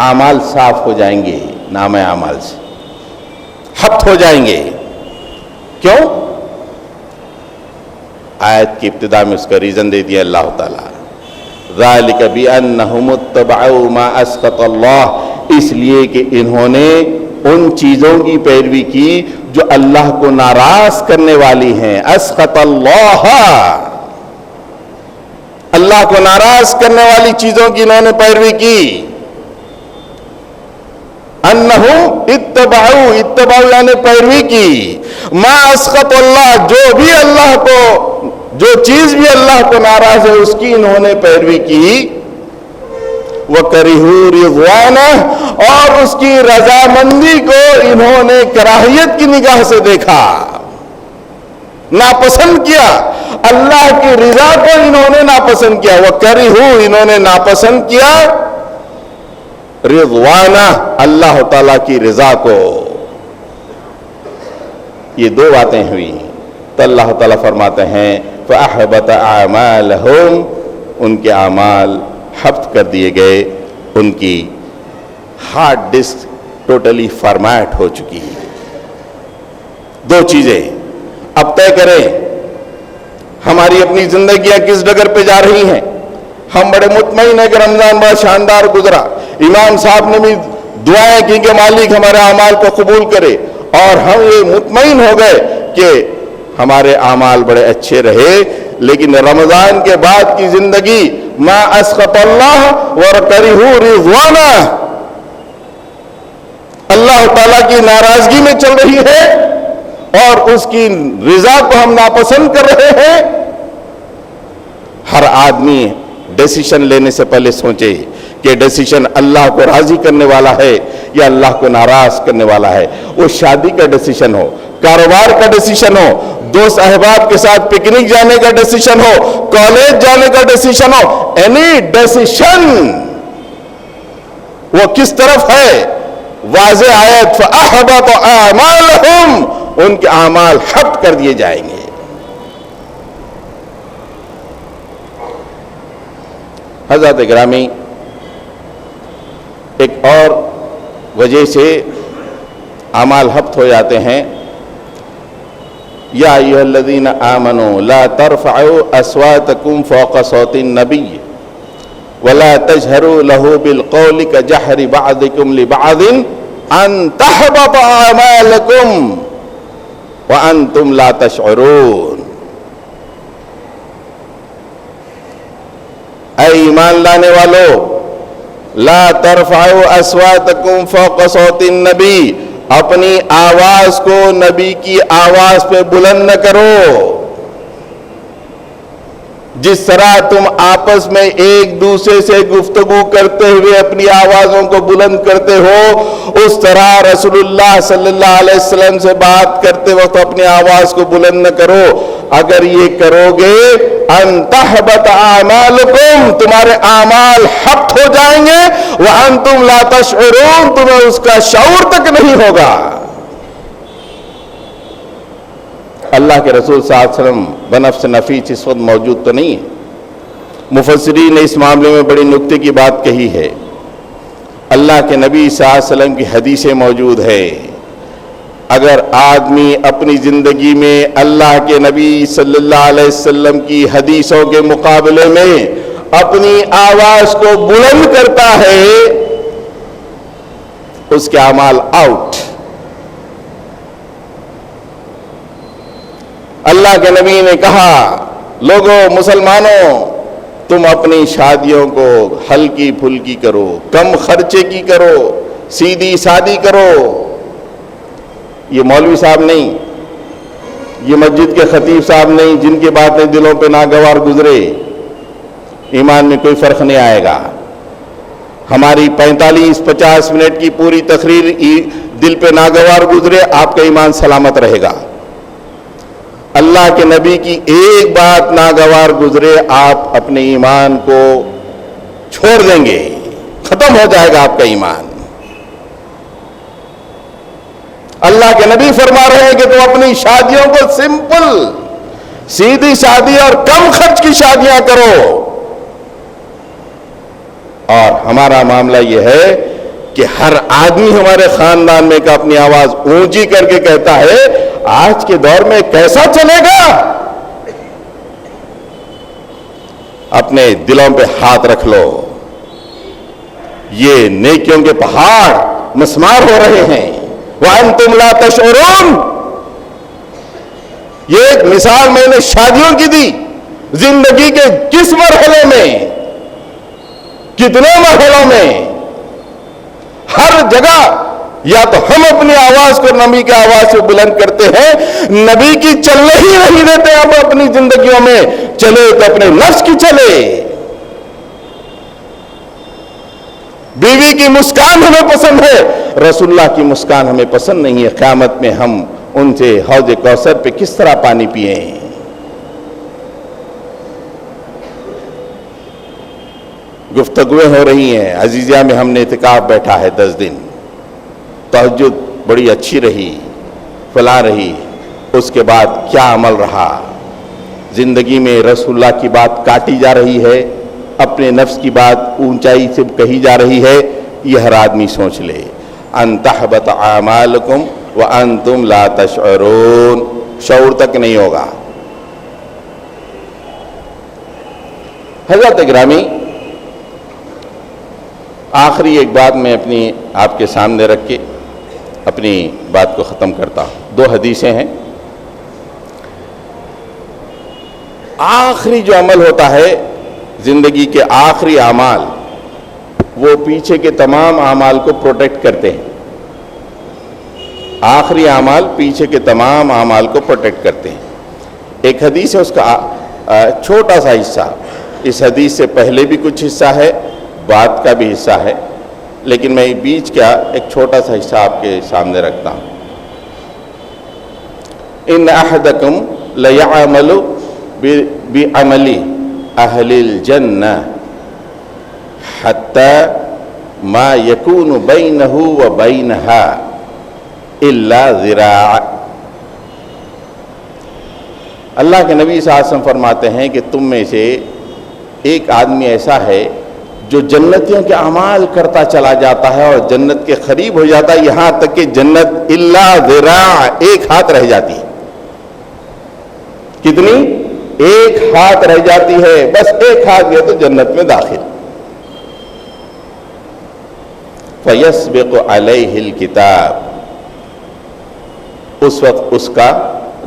اعمال صاف ہو جائیں گے، نامہ اعمال سے حبط ہو جائیں گے. کیوں؟ آیت کی ابتدا میں اس کا ریزن دے دیا اللہ تعالیٰ. ذَلِكَ بِأَنَّهُمُ اتَّبَعُوا مَا أَسْخَطَ اللَّهَ، اس لیے کہ انہوں نے ان چیزوں کی پیروی کی جو اللہ کو ناراض کرنے والی ہیں. أَسْخَطَ اللَّهَ، اللہ کو ناراض کرنے والی چیزوں کی انہوں نے پیروی کی. انہم اتبعوا یعنی پیروی کی. ما اسخط اللہ، جو بھی اللہ کو، جو چیز بھی اللہ کو ناراض ہے اس کی انہوں نے پیروی کی. وَكَرِهُوا رِضْوَانَهُ، اور اس کی رضامندی کو انہوں نے کراہیت کی نگاہ سے دیکھا، ناپسند کیا. اللہ کی رضا کو انہوں نے ناپسند کیا. وَكَرِهُوا، انہوں نے ناپسند کیا رضوانہ، اللہ تعالیٰ کی رضا کو. یہ 2 باتیں ہوئی تو اللہ تعالیٰ فرماتے ہیں فَأَحْبَطَ أَعْمَالَهُمْ، ان کے اعمال حبط کر دیے گئے، ان کی ہارڈ ڈسک ٹوٹلی فارمیٹ ہو چکی ہے. 2 چیزیں اب طے کریں، ہماری اپنی زندگیاں کس ڈگر پہ جا رہی ہیں. ہم بڑے مطمئن ہیں کہ رمضان بڑا شاندار گزرا، امام صاحب نے بھی دعائیں کی کہ مالک ہمارے اعمال کو قبول کرے، اور ہم یہ مطمئن ہو گئے کہ ہمارے اعمال بڑے اچھے رہے. لیکن رمضان کے بعد کی زندگی ما اسخط اللہ وَكَرِهُوا رِضْوَانَهُ، اللہ تعالیٰ کی ناراضگی میں چل رہی ہے اور اس کی رضا کو ہم ناپسند کر رہے ہیں. ہر آدمی ڈیسیشن لینے سے پہلے سوچے کہ ڈیسیشن اللہ کو راضی کرنے والا ہے یا اللہ کو ناراض کرنے والا ہے. وہ شادی کا ڈیسیشن ہو، کاروبار کا ڈیسیشن ہو، دوست احباب کے ساتھ پکنک جانے کا ڈیسیشن ہو، کالج جانے کا ڈیسیشن ہو، اینی ڈیسیشن وہ کس طرف ہے؟ واضح آیت فَأَحْبَطَ أَعْمَالَهُمْ، ان کے اعمال حبط کر دیے جائیں گے. حضرات گرامی، ایک اور وجہ سے اعمال حبط ہو جاتے ہیں یا ایھا الذین آمنوا لا ترفعوا اصواتکم فوق صوت النبی ولا تجهروا له بالقول كجهر بعضكم لبعض ان تحبط اعمالكم وانتم لا تشعرون. اے ایمان لانے والو، لا ترفعوا اصواتکم فوق صوت النبی، اپنی آواز کو نبی کی آواز پہ بلند نہ کرو. جس طرح تم آپس میں ایک دوسرے سے گفتگو کرتے ہوئے اپنی آوازوں کو بلند کرتے ہو، اس طرح رسول اللہ صلی اللہ علیہ وسلم سے بات کرتے وقت اپنی آواز کو بلند نہ کرو. اگر یہ کرو گے ان تحبط اعمالکم، تمہارے اعمال حبط ہو جائیں گے، وانتم لا تشعرون، تمہیں اس کا شعور تک نہیں ہوگا. اللہ کے رسول صلی اللہ علیہ وسلم بنفس نفیس اس وقت موجود تو نہیں ہے. مفسرین نے اس معاملے میں بڑی نکتے کی بات کہی ہے. اللہ کے نبی صلی اللہ علیہ وسلم کی حدیثیں موجود ہے. اگر آدمی اپنی زندگی میں اللہ کے نبی صلی اللہ علیہ وسلم کی حدیثوں کے مقابلے میں اپنی آواز کو بلند کرتا ہے، اس کے اعمال آؤٹ. اللہ کے نبی نے کہا، لوگوں، مسلمانوں، تم اپنی شادیوں کو ہلکی پھلکی کرو، کم خرچے کی کرو، سیدھی سادی کرو. یہ مولوی صاحب نہیں، یہ مسجد کے خطیب صاحب نہیں، جن کی باتیں دلوں پہ ناگوار گزرے، ایمان میں کوئی فرق نہیں آئے گا. ہماری 45-50 منٹ کی پوری تقریر دل پہ ناگوار گزرے، آپ کا ایمان سلامت رہے گا. اللہ کے نبی کی ایک بات ناگوار گزرے، آپ اپنے ایمان کو چھوڑ دیں گے، ختم ہو جائے گا آپ کا ایمان. اللہ کے نبی فرما رہے ہیں کہ تم اپنی شادیوں کو سمپل، سیدھی شادی اور کم خرچ کی شادیاں کرو. اور ہمارا معاملہ یہ ہے کہ ہر آدمی ہمارے خاندان میں کا اپنی آواز اونچی کر کے کہتا ہے، آج کے دور میں کیسا چلے گا؟ اپنے دلوں پہ ہاتھ رکھ لو. یہ نیکیوں کے پہاڑ مسمار ہو رہے ہیں. وَأَنْتُمْ لَا تَشْعُرُونَ. یہ ایک مثال میں نے شادیوں کی دی. زندگی کے کس مرحلے میں، کتنے مرحلوں میں، ہر جگہ یا تو ہم اپنی آواز کو نبی کی آواز سے بلند کرتے ہیں، نبی کی چلنے ہی نہیں دیتے اب اپنی زندگیوں میں. چلے تو اپنے نفس کی چلے. بیوی کی مسکان ہمیں پسند ہے، رسول اللہ کی مسکان ہمیں پسند نہیں ہے. قیامت میں ہم ان سے حوض کوثر پہ کس طرح پانی پئیں؟ گفتگویں ہو رہی ہیں. عزیزیہ میں ہم نے اعتکاف بیٹھا ہے 10 دن. تہجد بڑی اچھی رہی، فلاں رہی. اس کے بعد کیا عمل رہا؟ زندگی میں رسول اللہ کی بات کاٹی جا رہی ہے، اپنے نفس کی بات اونچائی سے کہی جا رہی ہے. یہ ہر آدمی سوچ لے. ان تحبط اعمالکم وانتم لا تشعرون. شعور تک نہیں ہوگا. حضرت گرامی، آخری ایک بات میں اپنی آپ کے سامنے رکھ کے اپنی بات کو ختم کرتا ہوں. 2 حدیثیں ہیں. آخری جو عمل ہوتا ہے، زندگی کے آخری اعمال، وہ پیچھے کے تمام اعمال کو پروٹیکٹ کرتے ہیں. آخری اعمال پیچھے کے تمام اعمال کو پروٹیکٹ کرتے ہیں. ایک حدیث ہے، اس کا چھوٹا سا حصہ. اس حدیث سے پہلے بھی کچھ حصہ ہے، بعد کا بھی حصہ ہے، لیکن میں بیچ کا ایک چھوٹا سا حصہ آپ کے سامنے رکھتا ہوں. ان احدکم لیعمل بعمل اہل الجنہ حتی ما یکون بینہ وبینہا الا ذراع. اللہ کے نبی صلی اللہ علیہ وسلم فرماتے ہیں کہ تم میں سے ایک آدمی ایسا ہے جو جنتیوں کے اعمال کرتا چلا جاتا ہے اور جنت کے قریب ہو جاتا ہے، یہاں تک کہ جنت الا ذراع، ایک ہاتھ رہ جاتی ہے. کتنی؟ ایک ہاتھ رہ جاتی ہے، بس ایک ہاتھ گیا تو جنت میں داخل۔ فَيَسْبِقُ عَلَيْهِ الْكِتَابُ، اس وقت اس کا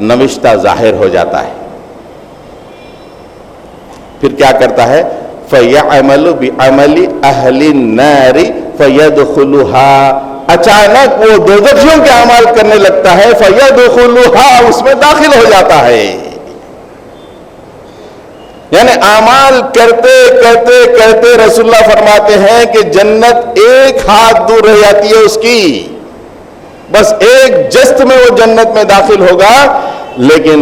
نوشتہ ظاہر ہو جاتا ہے۔ پھر کیا کرتا ہے؟ فَيَعْمَلُ بِعَمَلِ أَهْلِ النَّارِ فَيَدْخُلُهَا، اچانک وہ دوزخیوں کے اعمال کرنے لگتا ہے، فَيَدْخُلُهَا، اس میں داخل ہو جاتا ہے۔ یعنی اعمال کرتے کرتے کرتے رسول اللہ فرماتے ہیں کہ جنت ایک ہاتھ دور رہ جاتی ہے اس کی، بس ایک جست میں وہ جنت میں داخل ہوگا، لیکن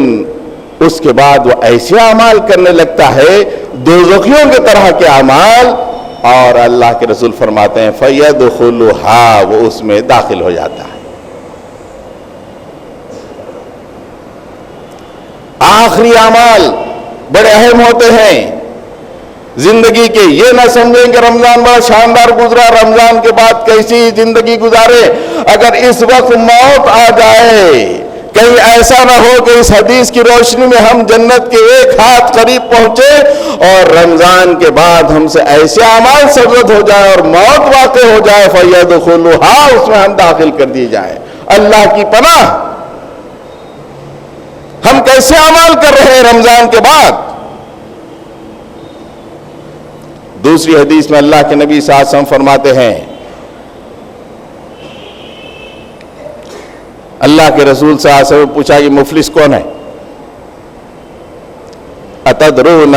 اس کے بعد وہ ایسے اعمال کرنے لگتا ہے دوزخیوں کی طرح کے اعمال، اور اللہ کے رسول فرماتے ہیں فَيَدْخُلُهَا، وہ اس میں داخل ہو جاتا ہے۔ آخری اعمال بڑے اہم ہوتے ہیں زندگی کے، یہ نہ سمجھیں کہ رمضان بڑا شاندار گزرا، رمضان کے بعد کیسی زندگی گزارے۔ اگر اس وقت موت آ جائے، کہیں ایسا نہ ہو کہ اس حدیث کی روشنی میں ہم جنت کے ایک ہاتھ قریب پہنچے اور رمضان کے بعد ہم سے ایسے اعمال سرزد ہو جائے اور موت واقع ہو جائے، فَيَدْخُلُهَا، اس میں ہم داخل کر دیے جائیں۔ اللہ کی پناہ، ہم کیسے اعمال کر رہے ہیں رمضان کے بعد؟ دوسری حدیث میں اللہ کے نبی صلی اللہ علیہ وسلم فرماتے ہیں، اللہ کے رسول صلی اللہ علیہ وسلم پوچھا کہ مفلس کون ہے؟ اتدرون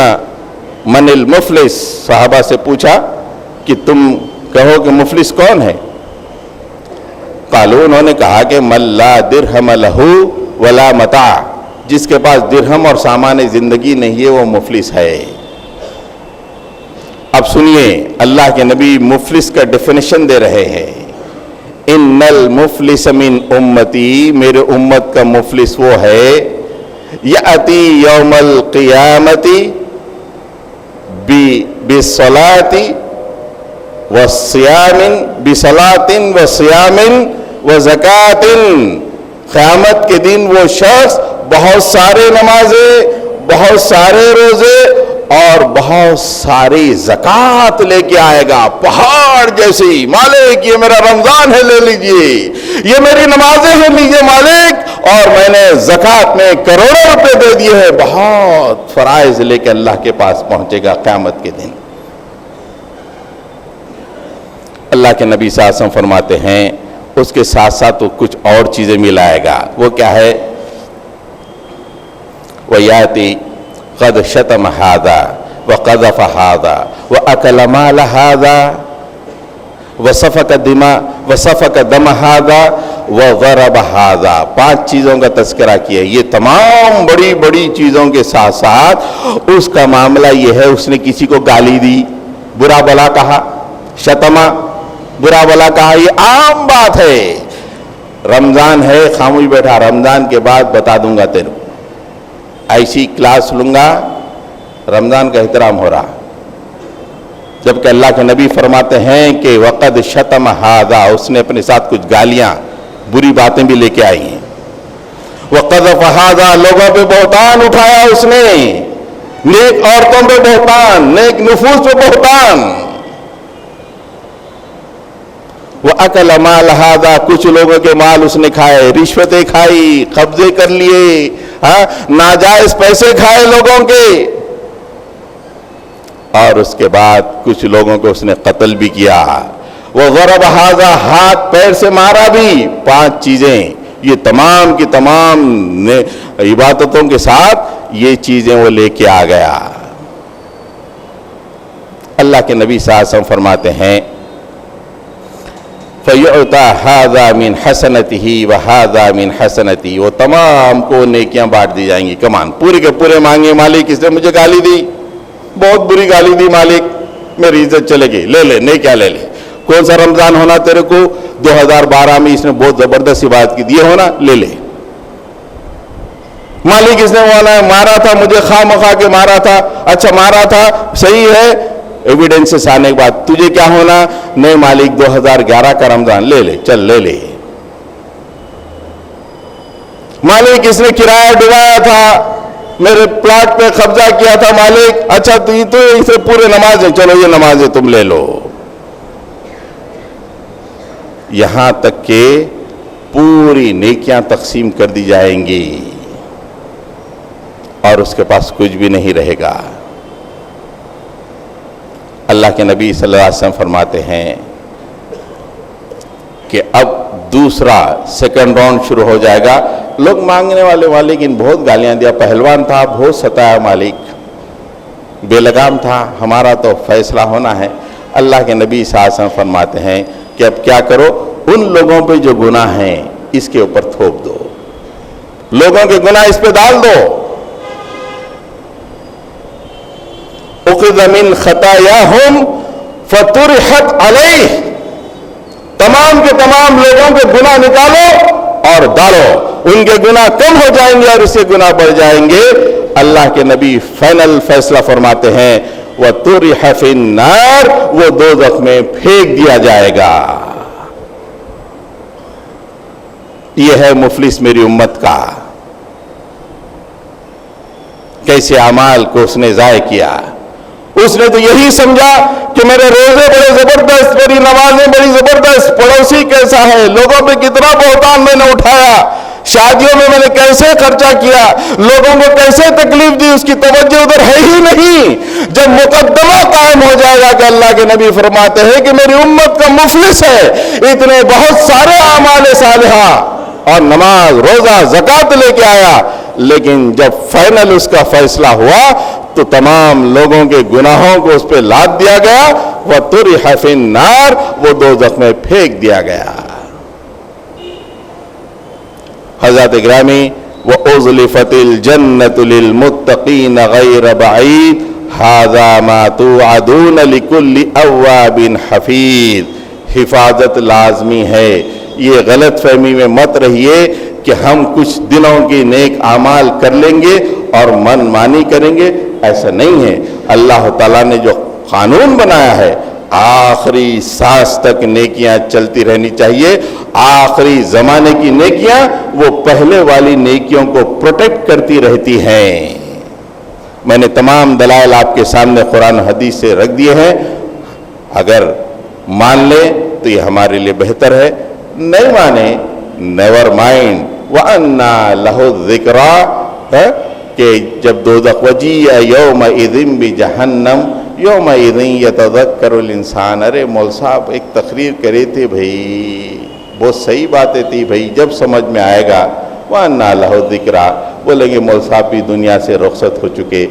من المفلس، صحابہ سے پوچھا کہ تم کہو کہ مفلس کون ہے؟ قالوا، انہوں نے کہا کہ من لا درہم لہ ولا متاع، جس کے پاس درہم اور سامان زندگی نہیں ہے وہ مفلس ہے۔ اب سنیے اللہ کے نبی مفلس کا ڈیفینیشن دے رہے ہیں۔ ان المفلس من امتی، میرے امت کا مفلس وہ ہے یأتی یوم القیامت بصلاۃ وصیام، بصلاۃ وصیام وزکاۃ، قیامت کے دن وہ شخص بہت سارے نمازیں، بہت سارے روزے اور بہت ساری زکوٰۃ لے کے آئے گا، پہاڑ جیسی۔ مالک یہ میرا رمضان ہے، لے لیجئے، یہ میری نمازیں ہیں، لیجئے مالک، اور میں نے زکوٰۃ میں کروڑوں روپے دے دیے ہیں، بہت فرائض لے کے اللہ کے پاس پہنچے گا قیامت کے دن۔ اللہ کے نبی صلی اللہ علیہ وسلم فرماتے ہیں اس کے ساتھ ساتھ وہ کچھ اور چیزیں ملائے گا۔ وہ کیا ہے؟ وَيَأْتِي قَدْ شَتَمَ هَذَا وَقَذَفَ هَذَا وَأَكَلَ مَالَ هَذَا وَسَفَكَ دَمَ هَذَا وَضَرَبَ هَذَا، 5 چیزوں کا تذکرہ کیا۔ یہ تمام بڑی بڑی چیزوں کے ساتھ ساتھ اس کا معاملہ یہ ہے اس نے کسی کو گالی دی، برا بلا کہا، شتما، برا بلا کہا، یہ عام بات ہے۔ رمضان ہے، خاموش بیٹھا، رمضان کے بعد بتا دوں گا تیرے کو، ایسی کلاس لوں گا، رمضان کا احترام ہو رہا۔ جبکہ اللہ کے نبی فرماتے ہیں کہ وقد شتم ہذا، اس نے اپنے ساتھ کچھ گالیاں، بری باتیں بھی لے کے آئی ہیں۔ وقذف ہذا، لوگوں پہ بہتان اٹھایا اس نے، نیک عورتوں پہ بہتان، نیک نفوس پہ بہتان۔ وَأَكَلَ مَالَ هَذَا، کچھ لوگوں کے مال اس نے کھائے، رشوتیں کھائی، قبضے کر لیے، ناجائز پیسے کھائے لوگوں کے، اور اس کے بعد کچھ لوگوں کو اس نے قتل بھی کیا۔ وَضَرَبَ هَذَا، ہاتھ پیر سے مارا بھی۔ 5 چیزیں، یہ تمام کی تمام عبادتوں کے ساتھ یہ چیزیں وہ لے کے آ گیا۔ اللہ کے نبی صلی اللہ علیہ وسلم فرماتے ہیں فَيُعْطَى هَذَا مِنْ حَسَنَتِهِ وَهَذَا مِنْ حَسَنَتِهِ، وہ تمام کو نیکیاں بانٹ دی جائیں گی۔ کمان پورے کے پورے مانگے، مالک اس نے مجھے گالی دی، بہت بری گالی دی، مالک میری عزت چلے گی، لے لے، نیکیاں لے لے۔ کون سا رمضان ہونا تیرے کو؟ 2012 میں اس نے بہت زبردست عبادت کی، یہ ہونا، لے لے۔ مالک اس نے مارا تھا مجھے، خواہ مخواہ کے مارا تھا، اچھا مارا تھا، صحیح ہے، ایویڈنسز آنے کے بعد تجھے کیا ہونا؟ نہیں مالک 2011 کا رمضان، لے لے، چل لے لے۔ مالک اس نے کرایہ ڈبایا تھا، میرے پلاٹ پہ قبضہ کیا تھا مالک، اچھا تو یہ تو اسے پورے نمازیں، چلو یہ نمازیں تم لے لو. یہاں تک کہ پوری نیکیاں تقسیم کر دی جائیں گی اور اس کے پاس کچھ بھی نہیں رہے گا. اللہ کے نبی صلی اللہ علیہ وسلم فرماتے ہیں کہ اب دوسرا سیکنڈ راؤنڈ شروع ہو جائے گا. لوگ مانگنے والے لیکن بہت گالیاں دیا، پہلوان تھا بہت ستایا مالک، بے لگام تھا، ہمارا تو فیصلہ ہونا ہے. اللہ کے نبی صلی اللہ علیہ وسلم فرماتے ہیں کہ اب کیا کرو، ان لوگوں پہ جو گناہ ہیں اس کے اوپر تھوپ دو، لوگوں کے گناہ اس پہ ڈال دو. اخذ من خطاياهم فطرحت علیہ، تمام کے تمام لوگوں کے گناہ نکالو اور ڈالو، ان کے گناہ کم ہو جائیں گے اور اس کے گناہ بڑھ جائیں گے. اللہ کے نبی فائنل فیصلہ فرماتے ہیں وَطُرِحَ فِي النَّارِ، وہ دوزخ میں پھینک دیا جائے گا. یہ ہے مفلس میری امت کا، کیسے اعمال کو اس نے ضائع کیا. اس نے تو یہی سمجھا کہ میرے روزے بڑے زبردست، میری نمازیں بڑی زبردست، پڑوسی کیسا ہے، لوگوں پہ کتنا بہتان میں نے اٹھایا، شادیوں میں نے کیسے خرچہ کیا، لوگوں کو کیسے تکلیف دی، اس کی توجہ ادھر ہے ہی نہیں. جب مقدمہ قائم ہو جائے گا کہ اللہ کے نبی فرماتے ہیں کہ میری امت کا مفلس ہے، اتنے بہت سارے اعمال صالحہ اور نماز روزہ زکوٰۃ لے کے آیا، لیکن جب فائنل اس کا فیصلہ ہوا تو تمام لوگوں کے گناہوں کو اس پہ لاد دیا گیا. وَطُرِحَ فِي النَّارِ، وہ دوزخ میں پھینک دیا گیا. حضرت گرامی وَأُزْلِفَتِ الْجَنَّةُ لِلْمُتَّقِينَ غَيْرَ بَعِيدٍ هَذَا مَا تُوعَدُونَ لِكُلِّ أَوَّابٍ حَفِيظٍ. حفاظت لازمی ہے. یہ غلط فہمی میں مت رہیے کہ ہم کچھ دنوں کی نیک اعمال کر لیں گے اور من مانی کریں گے، ایسا نہیں ہے. اللہ تعالیٰ نے جو قانون بنایا ہے آخری سانس تک نیکیاں چلتی رہنی چاہیے. آخری زمانے کی نیکیاں وہ پہلے والی نیکیوں کو پروٹیکٹ کرتی رہتی ہیں. میں نے تمام دلائل آپ کے سامنے قرآن حدیث سے رکھ دیے ہیں. اگر مان لیں تو یہ ہمارے لیے بہتر ہے، نہیں مانے نیور مائنڈ. وَأَنَّا لَهُ الذِّكْرَى، کہ جب دوزخ وَجِیَّ یَوْمَئِذٍ بِجَہَنَّمَ یَوْمَئِذٍ يَتَذَكَّرُ الْإِنسَانُ. ارے مول صاحب ایک تقریر کرے تھے بھائی، بہت صحیح باتیں تھی بھائی، جب سمجھ میں آئے گا. وَأَنَّا لَهُ الذِّكْرَى، بولیں گے مول صاحب بھی دنیا سے رخصت ہو چکے،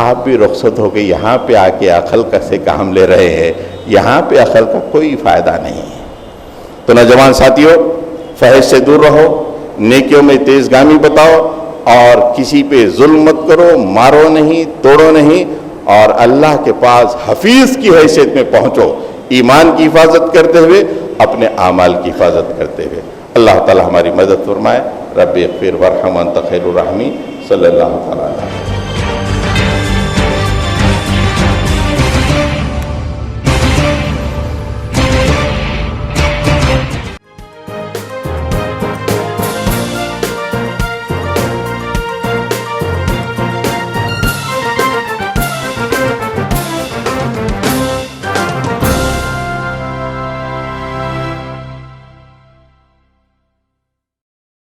آپ بھی رخصت ہو کے یہاں پہ آ کے عقل کا سے کام لے رہے ہیں. یہاں پہ عقل کا کوئی فائدہ نہیں. تو نوجوان ساتھیوں، فحش سے دور رہو، نیکیوں میں تیز گامی بتاؤ اور کسی پہ ظلم مت کرو، مارو نہیں، توڑو نہیں، اور اللہ کے پاس حفیظ کی حیثیت میں پہنچو، ایمان کی حفاظت کرتے ہوئے، اپنے اعمال کی حفاظت کرتے ہوئے. اللہ تعالی ہماری مدد فرمائے. رب اغفر وارحم وانت خیر الراحمین. صلی اللہ تعالی علیہ وسلم.